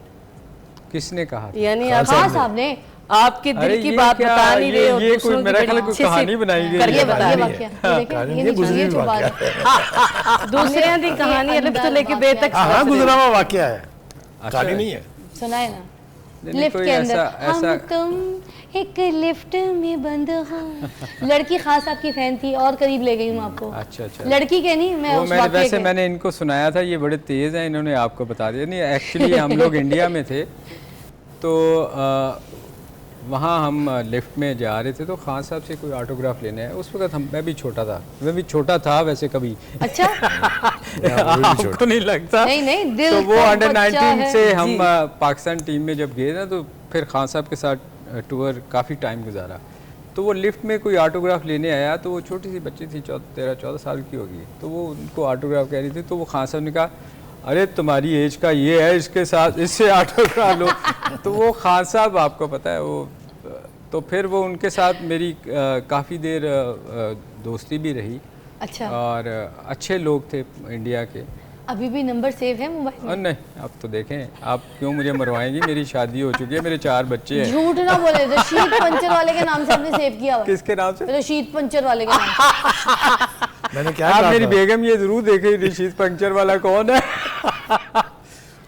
किसने कहा था? यानी खान साहब ने आपके अरे दिल की ये बात क्या- बता नहीं रहे हो, ये कोई दूसरों की मेरा बड़ी ख्याल है कोई अच्छे से कहानी बनाई गई करके है। बता ये रही वाकया, ये देखें, कहानी ये ये नहीं गुजरी ये हुई छुपा वाकया रहे। है। दूसरे की कहानी है, लिफ्ट से लेके बेर तक हाँ गुजरा हुआ वाकया है, अच्छा। कहानी नहीं है। सुनाए ना। लिफ्ट के अंदर हम तुम एक लिफ्ट में बंद हो। लड़की खास आपकी फैन थी और करीब ले गई हूँ आपको। अच्छा लड़की के नहीं, मैं उस वाक़ये वैसे के। मैंने इनको सुनाया था, ये बड़े तेज़ हैं, इन्होंने आपको बता दिया। नहीं एक्चुअली हम लोग इंडिया में थे तो वहाँ हम लिफ्ट में जा रहे थे तो खान साहब से कोई ऑटोग्राफ लेने आए। उस वक्त मैं भी छोटा था वैसे कभी। अच्छा आपको नहीं लगता? नहीं दिल तो वो अंडर बच्चा 19 है। से हम पाकिस्तान टीम में जब गए ना तो फिर खान साहब के साथ टूर काफ़ी टाइम गुजारा। तो वो लिफ्ट में कोई ऑटोग्राफ लेने आया तो वो छोटी सी बच्ची थी, 13-14 साल की होगी। तो वो उनको ऑटोग्राफ कह रही थी तो वो खान साहब ने कहा अरे तुम्हारी एज का ये है, इसके साथ इससे ऑटोग्राफ लो। तो वो खान साहब आपको पता है वो, तो फिर वो उनके साथ मेरी काफ़ी देर दोस्ती भी रही। अच्छा। और अच्छे लोग थे इंडिया के। अभी भी नंबर सेव है मोबाइल में? नहीं, अब तो देखें, आप क्यों मुझे मरवाएंगी? मेरी शादी हो चुकी है, मेरे 4 बच्चे हैं। झूठ ना बोले, रशीद पंचर वाले के नाम से आपने सेव किया हुआ? किसके नाम से? रशीद पंचर वाले के नाम से। मैंने क्या आप कहा मेरी था? बेगम ये जरूर देखे रशीद पंचर वाला कौन है।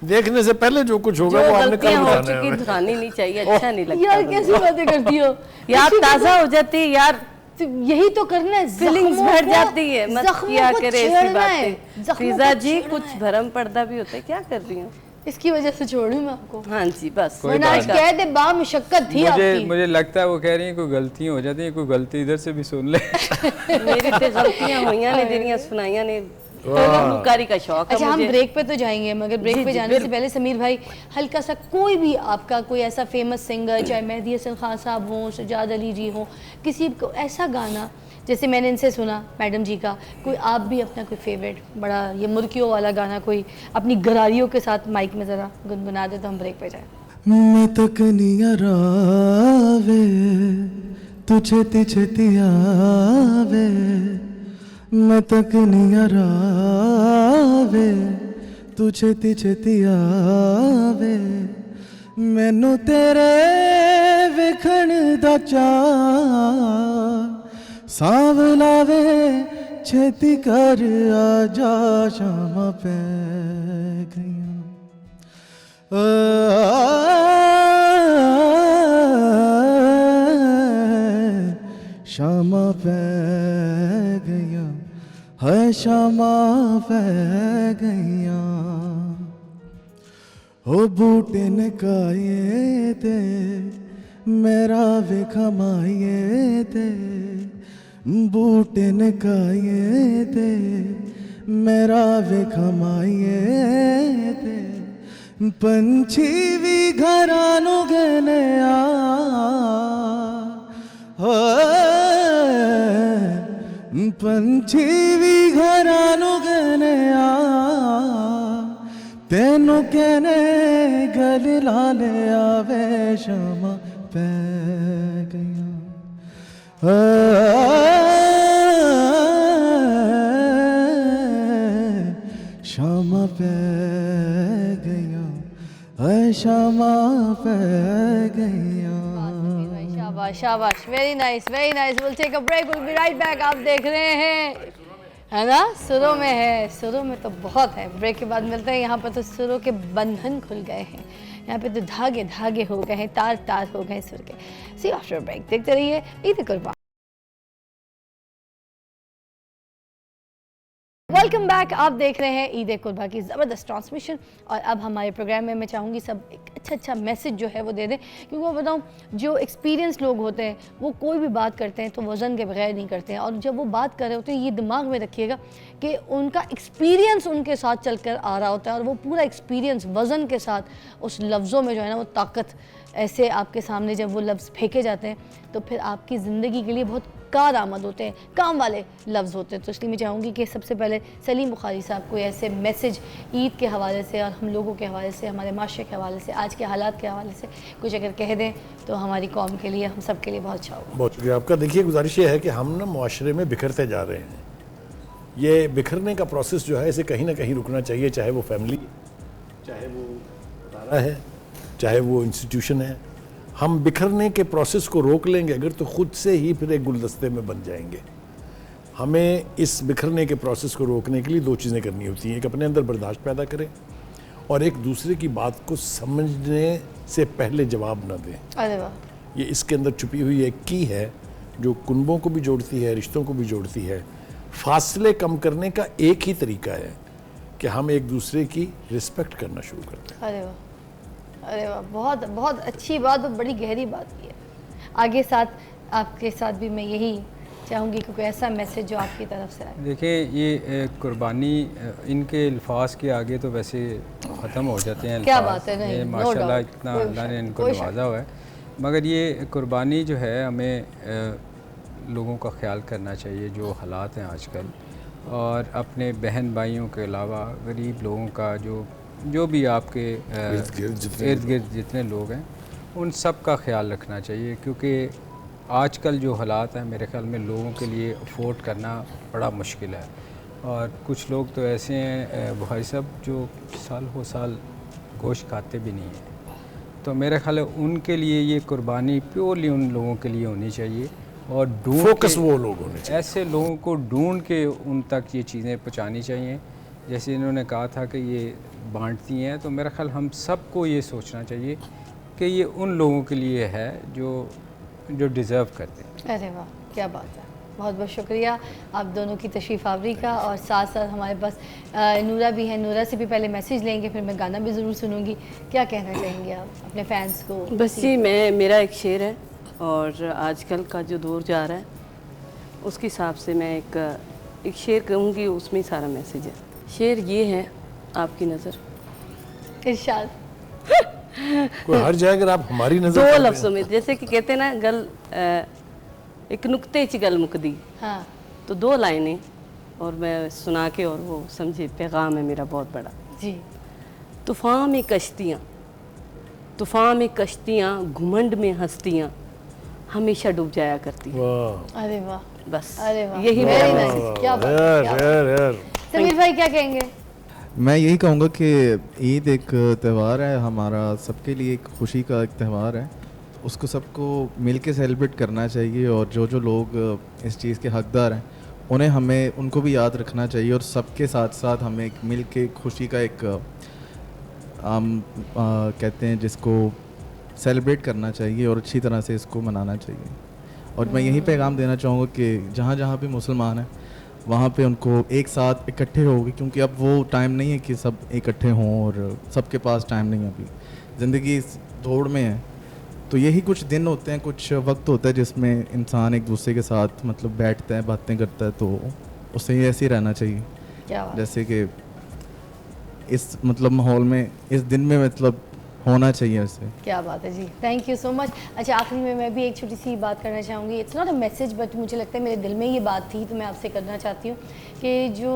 देखने से पहले जो कुछ होगा जो वो आपने कल गलतियां हो बताना चुकी है। दोहरानी नहीं चाहिए, अच्छा नहीं लगता। यार कैसी बातें करती हो याद ताज़ा हो जाती है यार, तो यही तो करना है, फीलिंग्स जख्मों भर को- जाती है। मत जख्मों किया को करे ऐसी छेड़ना है, बातें। जख्मों फिजा को जी छेड़ना कुछ है। भरम पर्दा भी होता है, क्या कर रही हूँ? इसकी वजह से छोड़ू मैं आपको। हाँ जी बस। कोई वरना बात आज कह दे बा मुशक्कत थी आपकी। मुझे लगता है वो कह रही हैं कोई गलतियाँ हो जाती हैं, कोई गलती इधर से भी सुन ले। मेरी तो गलतियां हुईयां ने जेरियां सुनाइयां ने, गुलकारी का शौक है अच्छा हम मुझे। ब्रेक पे तो जाएंगे, मगर ब्रेक जी, पे जी, जाने से पहले समीर भाई हल्का सा कोई भी आपका कोई ऐसा फेमस सिंगर, चाहे मेहदी हसन खान साहब हों, सजाद अली जी हों, किसी को ऐसा गाना जैसे मैंने इनसे सुना मैडम जी का, कोई आप भी अपना कोई फेवरेट बड़ा ये मुर्कियों वाला गाना कोई अपनी गरारियों के साथ माइक में ज़रा गुनगुना दे तो हम ब्रेक पे जाएं। मैं तकनिया रावे तू छेती छेती आवे, मैं तकनिया रावे तू छेती छेती आवे, मैनू तेरे वेखण दा चाऽ सांवलावे, छेती कर आजा शामां पै गईयां। शामां पै गईयां, हाय शामां पै गईयां, हो बूटे ने काए ते मेरा वेखा माइए ते, बूटे ने काए ते मेरा वेखा माइए ते, पंछी भी घरां नूं गने आ, पंछी भी घरां नूं गने आ, तेनू कहने गल ला ले आवे शामां पै गईयां। शामां पै गईयां, शामां पै गईयां। शाबाश शाबाश, very nice very nice. Will take a break, will be right back. आप देख रहे हैं है ना, सुरों में है, सुरों में तो बहुत है। ब्रेक के बाद मिलते हैं। यहाँ पर तो सुरों के बंधन खुल गए हैं, यहाँ पे तो धागे धागे हो गए हैं, तार तार हो गए सुर के। सी आफ्टर ब्रेक देखते रहिए ईद कुर्बान। Welcome back. आप देख रहे हैं ईद कुर्बा की ज़बरदस्त ट्रांसमिशन। और अब हमारे प्रोग्राम में मैं चाहूँगी सब एक अच्छा मैसेज जो है वो दे दें, क्योंकि वो बताऊँ जो एक्सपीरियंस लोग होते हैं वो कोई भी बात करते हैं तो वज़न के बगैर नहीं करते हैं। और जब वो बात कर रहे होते हैं ये दिमाग में रखिएगा कि उनका एक्सपीरियंस उनके साथ चल कर आ रहा होता है, और वो पूरा एक्सपीरियंस वज़न के साथ उस लफ्ज़ों में जो है ना वो ताकत ऐसे आपके सामने जब वो लफ्ज़ फेंके जाते हैं तो फिर आपकी ज़िंदगी के लिए बहुत कारआमद होते हैं, काम वाले लफ्ज़ होते हैं। तो इसलिए मैं चाहूँगी कि सबसे पहले सलीम बुखारी साहब को ऐसे मैसेज ईद के हवाले से और हम लोगों के हवाले से, हमारे माशरे के हवाले से, आज के हालात के हवाले से कुछ अगर कह दें तो हमारी कौम के लिए, हम सब के लिए बहुत अच्छा होगा। बहुत शुक्रिया आपका। देखिए गुजारिश ये है कि हम ना मुआशरे में बिखरते जा रहे हैं। ये बिखरने का प्रोसेस जो है इसे कहीं ना कहीं रुकना चाहिए, चाहे वो फैमिली, चाहे वो अदारा है, चाहे वो इंस्टीट्यूशन है। हम बिखरने के प्रोसेस को रोक लेंगे अगर तो खुद से ही फिर एक गुलदस्ते में बन जाएंगे। हमें इस बिखरने के प्रोसेस को रोकने के लिए 2 चीज़ें करनी होती हैं। एक अपने अंदर बर्दाश्त पैदा करें और एक दूसरे की बात को समझने से पहले जवाब न दें। अरे वाह, ये इसके अंदर छुपी हुई एक की है जो कुनबों को भी जोड़ती है, रिश्तों को भी जोड़ती है। फासले कम करने का एक ही तरीका है कि हम एक दूसरे की रिस्पेक्ट करना शुरू कर दें। अरे वाह, अरे वाह, बहुत बहुत अच्छी बात और बड़ी गहरी बात की है। आगे साथ आपके साथ भी मैं यही चाहूँगी कि कोई ऐसा मैसेज जो आपकी तरफ से आए। देखिए ये कुर्बानी इनके अल्फाज के आगे तो वैसे ख़त्म हो जाते हैं। क्या बात है, नहीं, no माशाल्लाह doubt, इतना कोई अल्लाह ने शक, इनको कोई शक। नवाजा हुआ है। मगर ये कुर्बानी जो है हमें लोगों का ख्याल करना चाहिए जो हालात हैं आजकल, और अपने बहन भाइयों के अलावा गरीब लोगों का जो भी आपके इर्द गिर्द जितने लोग हैं उन सब का ख्याल रखना चाहिए, क्योंकि आजकल जो हालात हैं मेरे ख्याल में लोगों के लिए अफोर्ड करना बड़ा मुश्किल है। और कुछ लोग तो ऐसे हैं भाई साहब जो साल गोश्त खाते भी नहीं हैं। तो मेरे ख्याल है उनके लिए ये कुर्बानी प्योरली उन लोगों के लिए होनी चाहिए, और फोकस वो लोग होने चाहिए। ऐसे लोगों को ढूंढ के उन तक ये चीज़ें पहुँचानी चाहिए। जैसे इन्होंने कहा था कि ये बांटती हैं, तो मेरा ख्याल हम सबको ये सोचना चाहिए कि ये उन लोगों के लिए है जो डिज़र्व करते हैं। अरे वाह, क्या बात है, बहुत बहुत शुक्रिया आप दोनों की तशरीफ़ आवरी का। और साथ साथ हमारे पास नूरा भी है, नूरा से भी पहले मैसेज लेंगे, फिर मैं गाना भी ज़रूर सुनूंगी। क्या कहना चाहेंगे आप अपने फैंस को? बस जी मेरा एक शेर है, और आजकल का जो दौर जा रहा है उसके हिसाब से मैं एक शेर कहूँगी, उसमें सारा मैसेज है। शेर ये है, आपकी नज़र। इरशाद। कोई हर जाए अगर आप हमारी नजर दो कर रहे लफ्ज़ों में, जैसे कि कहते हैं ना गल एक नुक्ते च गल मुकदी, हाँ, तो दो लाइनें और मैं सुना के, और वो समझे पैगाम है मेरा बहुत बड़ा। जी। तूफ़ान में कश्तियाँ घुमंड में हस्तियाँ हमेशा डूब जाया करती हैं। वाह अरे वाह, बस अरे वाह, यही Very मेरा nice, मैसेज। क्या बात है, क्या बात है। यार समीर भाई क्या कहेंगे? मैं यही कहूँगा कि ईद एक त्यौहार है हमारा, सबके लिए एक खुशी का एक त्यौहार है। उसको सबको मिल के सेलिब्रेट करना चाहिए, और जो जो लोग इस चीज़ के हकदार हैं उनको भी याद रखना चाहिए, और सबके साथ साथ हमें एक मिल के खुशी का एक कहते हैं जिसको सेलिब्रेट करना चाहिए, और अच्छी तरह से इसको मनाना चाहिए। और मैं यही पैगाम देना चाहूँगा कि जहाँ जहाँ भी मुसलमान हैं वहाँ पे उनको एक साथ इकट्ठे होगी, क्योंकि अब वो टाइम नहीं है कि सब इकट्ठे हों, और सबके पास टाइम नहीं है। अभी ज़िंदगी इस दौड़ में है, तो यही कुछ दिन होते हैं, कुछ वक्त होता है जिसमें इंसान एक दूसरे के साथ मतलब बैठता है, बातें करता है, तो उससे ऐसे ही रहना चाहिए। क्या बात। जैसे कि इस मतलब माहौल में इस दिन में मतलब होना चाहिए वैसे। क्या बात है जी, थैंक यू सो मच। अच्छा, आखिरी में मैं भी एक छोटी सी बात करना चाहूँगी। It's not a message, but मुझे लगता है मेरे दिल में ये बात थी, तो मैं आपसे करना चाहती हूँ कि जो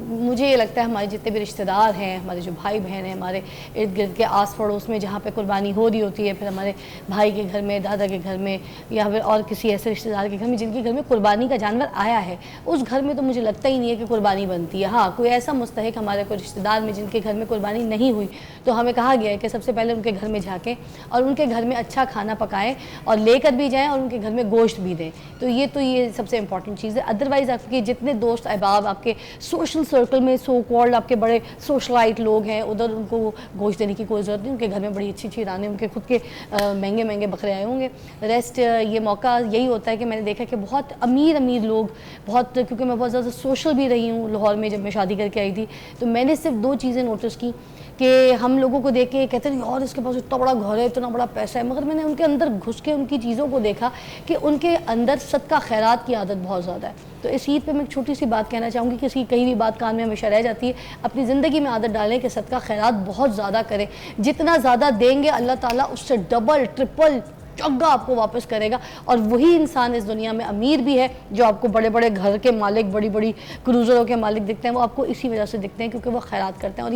मुझे ये लगता है हमारे जितने भी रिश्तेदार हैं, हमारे जो भाई बहन हैं, हमारे इर्द गिर्द के आस पड़ोस में जहाँ पे कुर्बानी हो रही होती है, फिर हमारे भाई के घर में, दादा के घर में, या फिर और किसी ऐसे रिश्तेदार के घर में जिनके घर में कुर्बानी का जानवर आया है, उस घर में तो मुझे लगता ही नहीं है कि कुर्बानी बनती है। हाँ, कोई ऐसा मुस्तहिक हमारे कोई रिश्तेदार में जिनके घर में कुर्बानी नहीं हुई, तो हमें कहा गया है कि सबसे पहले उनके घर में जाकें और उनके घर में अच्छा खाना पकाएं और लेकर भी जाएं और उनके घर में गोश्त भी दें। तो ये सबसे इंपॉर्टेंट चीज़ है। अदरवाइज़ आपके जितने दोस्त अहबाब आपके सोशल सर्कल में सो कॉल्ड आपके बड़े सोशलाइट लोग हैं, उधर उनको गोश्त देने की कोई ज़रूरत नहीं। उनके घर में बड़ी अच्छी अच्छी रानें, उनके खुद के महंगे महंगे बकरे आए होंगे। रेस्ट ये मौका यही होता है कि मैंने देखा कि बहुत अमीर लोग, बहुत, क्योंकि मैं बहुत ज़्यादा सोशल भी रही हूँ लाहौर में, जब मैं शादी करके आई थी, तो मैंने सिर्फ 2 चीज़ें नोटिस की कि हम लोगों को देख के कहते हैं यार इसके पास इतना बड़ा घर है, इतना बड़ा पैसा है, मगर मैंने उनके अंदर घुस के उनकी चीज़ों को देखा कि उनके अंदर सदका खैरात की आदत बहुत ज़्यादा है। तो इस ईद पे मैं एक छोटी सी बात कहना चाहूँगी, किसी कहीं भी बात कान में हमेशा रह जाती है, अपनी ज़िंदगी में आदत डालें कि सदका खैरात बहुत ज़्यादा करें। जितना ज़्यादा देंगे अल्लाह ताला उससे डबल ट्रिपल चौगा आपको वापस करेगा। और वही इंसान इस दुनिया में अमीर भी है, जो आपको बड़े बड़े घर के मालिक, बड़ी बड़ी क्रूज़रों के मालिक दिखते हैं, वो आपको इसी वजह से दिखते हैं क्योंकि वो खैरात करते हैं। और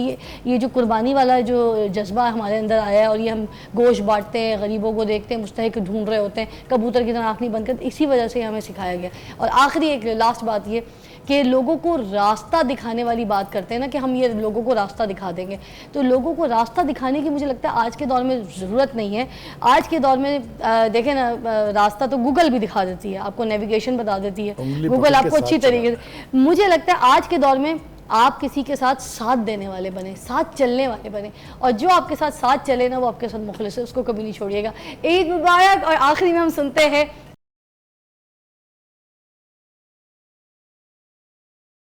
ये जो कुर्बानी वाला जो जज्बा हमारे अंदर आया है, और ये हम गोश्त बांटते हैं, गरीबों को देखते हैं, मुस्तहिक ढूंढ रहे होते हैं, कबूतर की तरह आँख नहीं बंद करते, इसी वजह से हमें सिखाया गया। और आखिरी एक लास्ट बात ये कि लोगों को रास्ता दिखाने वाली बात करते हैं ना, कि हम ये लोगों को रास्ता दिखा देंगे, तो लोगों को रास्ता दिखाने की मुझे लगता है आज के दौर में ज़रूरत नहीं है। आज के दौर में देखें ना, रास्ता तो गूगल भी दिखा देती है, आपको नेविगेशन बता देती है, गूगल आपको अच्छी तरीके से। मुझे लगता है आज के दौर में आप किसी के साथ साथ देने वाले बने, साथ चलने वाले बने, और जो आपके साथ साथ चले ना वो आपके साथ मुखलिस है, उसको कभी नहीं छोड़िएगा। ईद मुबारक। और आखिरी में हम सुनते हैं